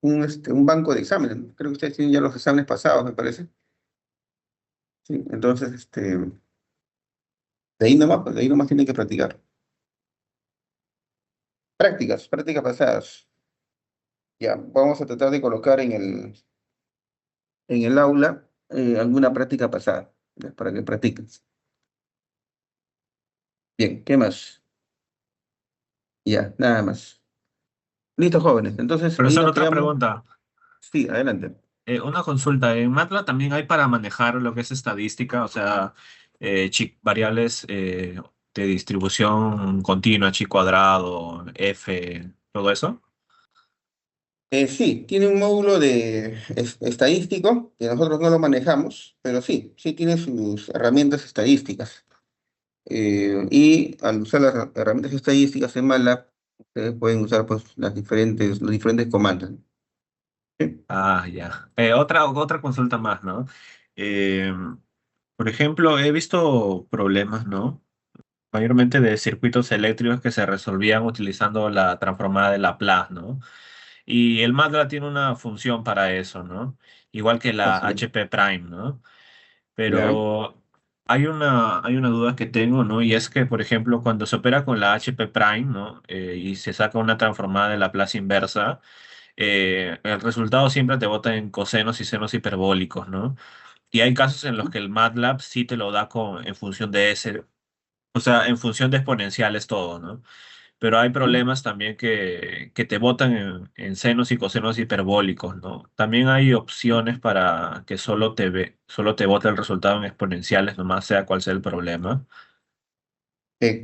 un banco de exámenes, ¿no? Creo que ustedes tienen ya los exámenes pasados, me parece. Sí, entonces, de ahí nomás, pues, de ahí nomás tienen que practicar. Prácticas pasadas. Ya, vamos a tratar de colocar en el aula alguna práctica pasada, ya, para que practiquen. Bien, ¿qué más? Ya, nada más. Listo, jóvenes. Entonces, ahí Profesor, nos otra quedamos. pregunta. Sí, adelante. Una consulta. En MATLAB también hay para manejar lo que es estadística, o sea, variables de distribución continua, chi cuadrado, f, todo eso. Sí, tiene un módulo de estadístico, que nosotros no lo manejamos, pero sí, sí tiene sus herramientas estadísticas. Y al usar las herramientas estadísticas en MATLAB, ustedes pueden usar pues, los diferentes comandos. Sí. Ah, ya. Otra consulta más, ¿no? Eh, por ejemplo, he visto problemas, ¿no? Mayormente de circuitos eléctricos que se resolvían utilizando la transformada de Laplace, ¿no? Y el MATLAB tiene una función para eso, ¿no? Igual que la Así, HP Prime, ¿no? ¿ya? Pero hay una duda que tengo, ¿no? Y es que, por ejemplo, cuando se opera con la HP Prime, ¿no? Y se saca una transformada de Laplace inversa, el resultado siempre te bota en cosenos y senos hiperbólicos, ¿no? Y hay casos en los que el MATLAB sí te lo da en función de ese, o sea, en función de exponenciales todo, ¿no? Pero hay problemas también que te botan en senos y cosenos hiperbólicos, ¿no? También hay opciones para que solo te bote el resultado en exponenciales, nomás sea cual sea el problema.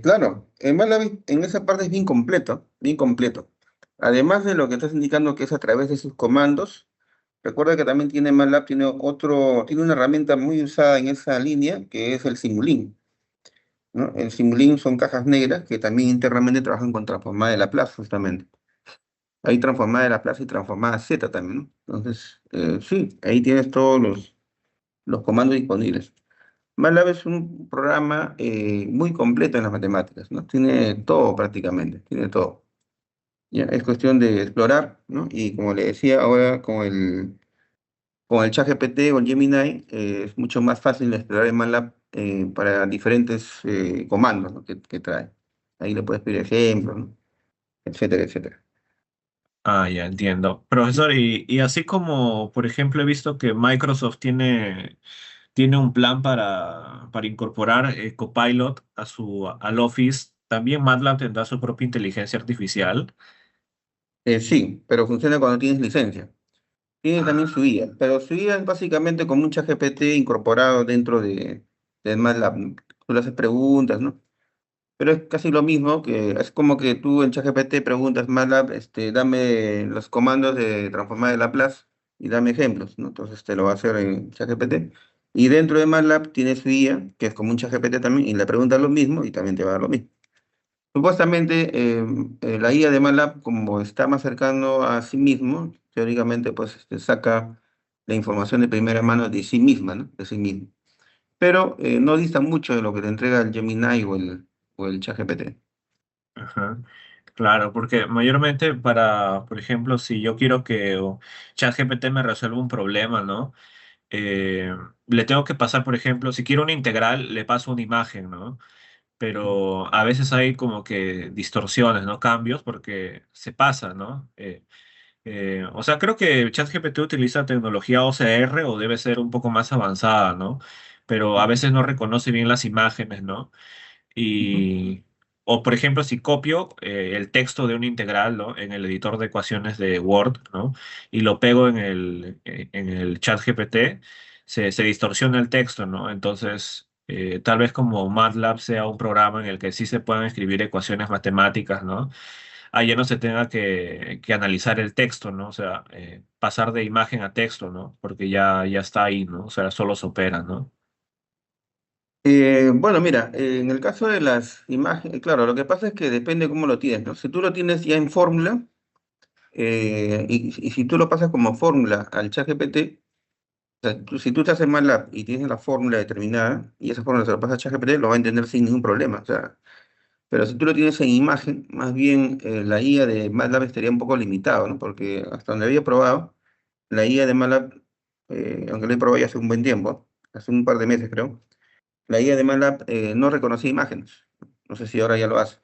Claro, MATLAB en esa parte es bien completo, bien completo. Además de lo que estás indicando que es a través de sus comandos, recuerda que también tiene MATLAB, tiene una herramienta muy usada en esa línea, que es el Simulink, ¿no? El Simulink son cajas negras que también internamente trabajan con transformada de Laplace, justamente. Hay transformada de Laplace y transformada Z también, ¿no? Entonces, sí, ahí tienes todos los comandos disponibles. MATLAB es un programa muy completo en las matemáticas, ¿no? Tiene todo prácticamente, tiene todo. Ya, es cuestión de explorar, ¿no? Y como le decía, ahora con el ChatGPT o el Gemini es mucho más fácil de explorar el MATLAB para diferentes comandos, ¿no? que trae. Ahí le puedes pedir ejemplos, ¿no? Etcétera, etcétera. Ah, ya entiendo. Profesor, y así como, por ejemplo, he visto que Microsoft tiene un plan para incorporar Copilot al Office, también MATLAB tendrá su propia inteligencia artificial. Sí, pero funciona cuando tienes licencia. Tiene también su IA, pero su IA es básicamente como un ChatGPT incorporado dentro de MATLAB, ¿no? Tú le haces preguntas, ¿no? Pero es casi lo mismo, que es como que tú en ChatGPT preguntas MATLAB, dame los comandos de transformar de Laplace y dame ejemplos, ¿no? Entonces te lo va a hacer en ChatGPT. Y dentro de MATLAB tiene su IA, que es como un ChatGPT también, y le preguntas lo mismo y también te va a dar lo mismo. Supuestamente, la IA de MATLAB, como está más cercano a sí mismo, teóricamente, pues saca la información de primera mano de sí misma, ¿no? De sí mismo. Pero no dista mucho de lo que te entrega el Gemini o el ChatGPT. Ajá. Claro, porque mayormente para, por ejemplo, si yo quiero que ChatGPT me resuelva un problema, ¿no? le tengo que pasar, por ejemplo, si quiero una integral, le paso una imagen, ¿no? Pero a veces hay como que distorsiones, ¿no? Cambios porque se pasa, ¿no? O sea, creo que ChatGPT utiliza tecnología OCR o debe ser un poco más avanzada, ¿no? Pero a veces no reconoce bien las imágenes, ¿no? Ujú. Y, o por ejemplo, si copio el texto de una integral, ¿no? En el editor de ecuaciones de Word, ¿no? Y lo pego en el chat GPT, se distorsiona el texto, ¿no? Entonces, tal vez como MATLAB sea un programa en el que sí se puedan escribir ecuaciones matemáticas, ¿no? Ahí ya no se tenga que analizar el texto, ¿no? O sea, pasar de imagen a texto, ¿no? Porque ya está ahí, ¿no? O sea, solo se opera, ¿no? Bueno, mira, en el caso de las imágenes, claro, lo que pasa es que depende cómo lo tienes, ¿no? Si tú lo tienes ya en fórmula, y si tú lo pasas como fórmula al ChatGPT, o sea, si tú te haces MATLAB y tienes la fórmula determinada, y esa fórmula se la pasas a ChatGPT, lo va a entender sin ningún problema. O sea, pero si tú lo tienes en imagen, más bien la IA de MATLAB estaría un poco limitado, ¿no? Porque hasta donde había probado, la IA de MATLAB, aunque lo he probado ya hace un buen tiempo, hace un par de meses creo, la IA de MATLAB no reconocía imágenes. No sé si ahora ya lo hace.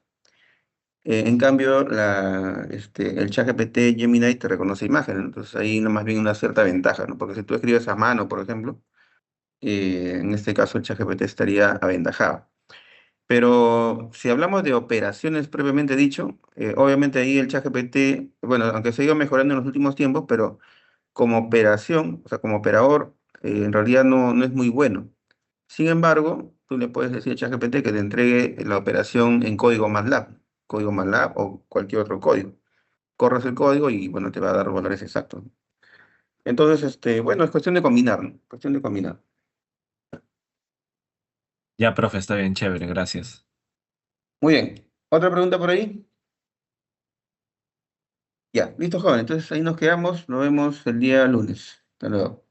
En cambio, el ChatGPT Gemini te reconoce imágenes, entonces ahí no, más bien una cierta ventaja, ¿no? Porque si tú escribes a mano, por ejemplo, en este caso el ChatGPT estaría aventajado. Pero si hablamos de operaciones propiamente dicho, obviamente ahí el ChatGPT, bueno, aunque se ha ido mejorando en los últimos tiempos, pero como operación, o sea, como operador, en realidad no es muy bueno. Sin embargo, tú le puedes decir a ChatGPT que te entregue la operación en código MATLAB o cualquier otro código. Corres el código y, bueno, te va a dar valores exactos. Entonces, bueno, es cuestión de combinar, ¿no? Cuestión de combinar. Ya, profe, está bien, chévere, gracias. Muy bien. ¿Otra pregunta por ahí? Ya, listo, joven. Entonces ahí nos quedamos. Nos vemos el día lunes. Hasta luego.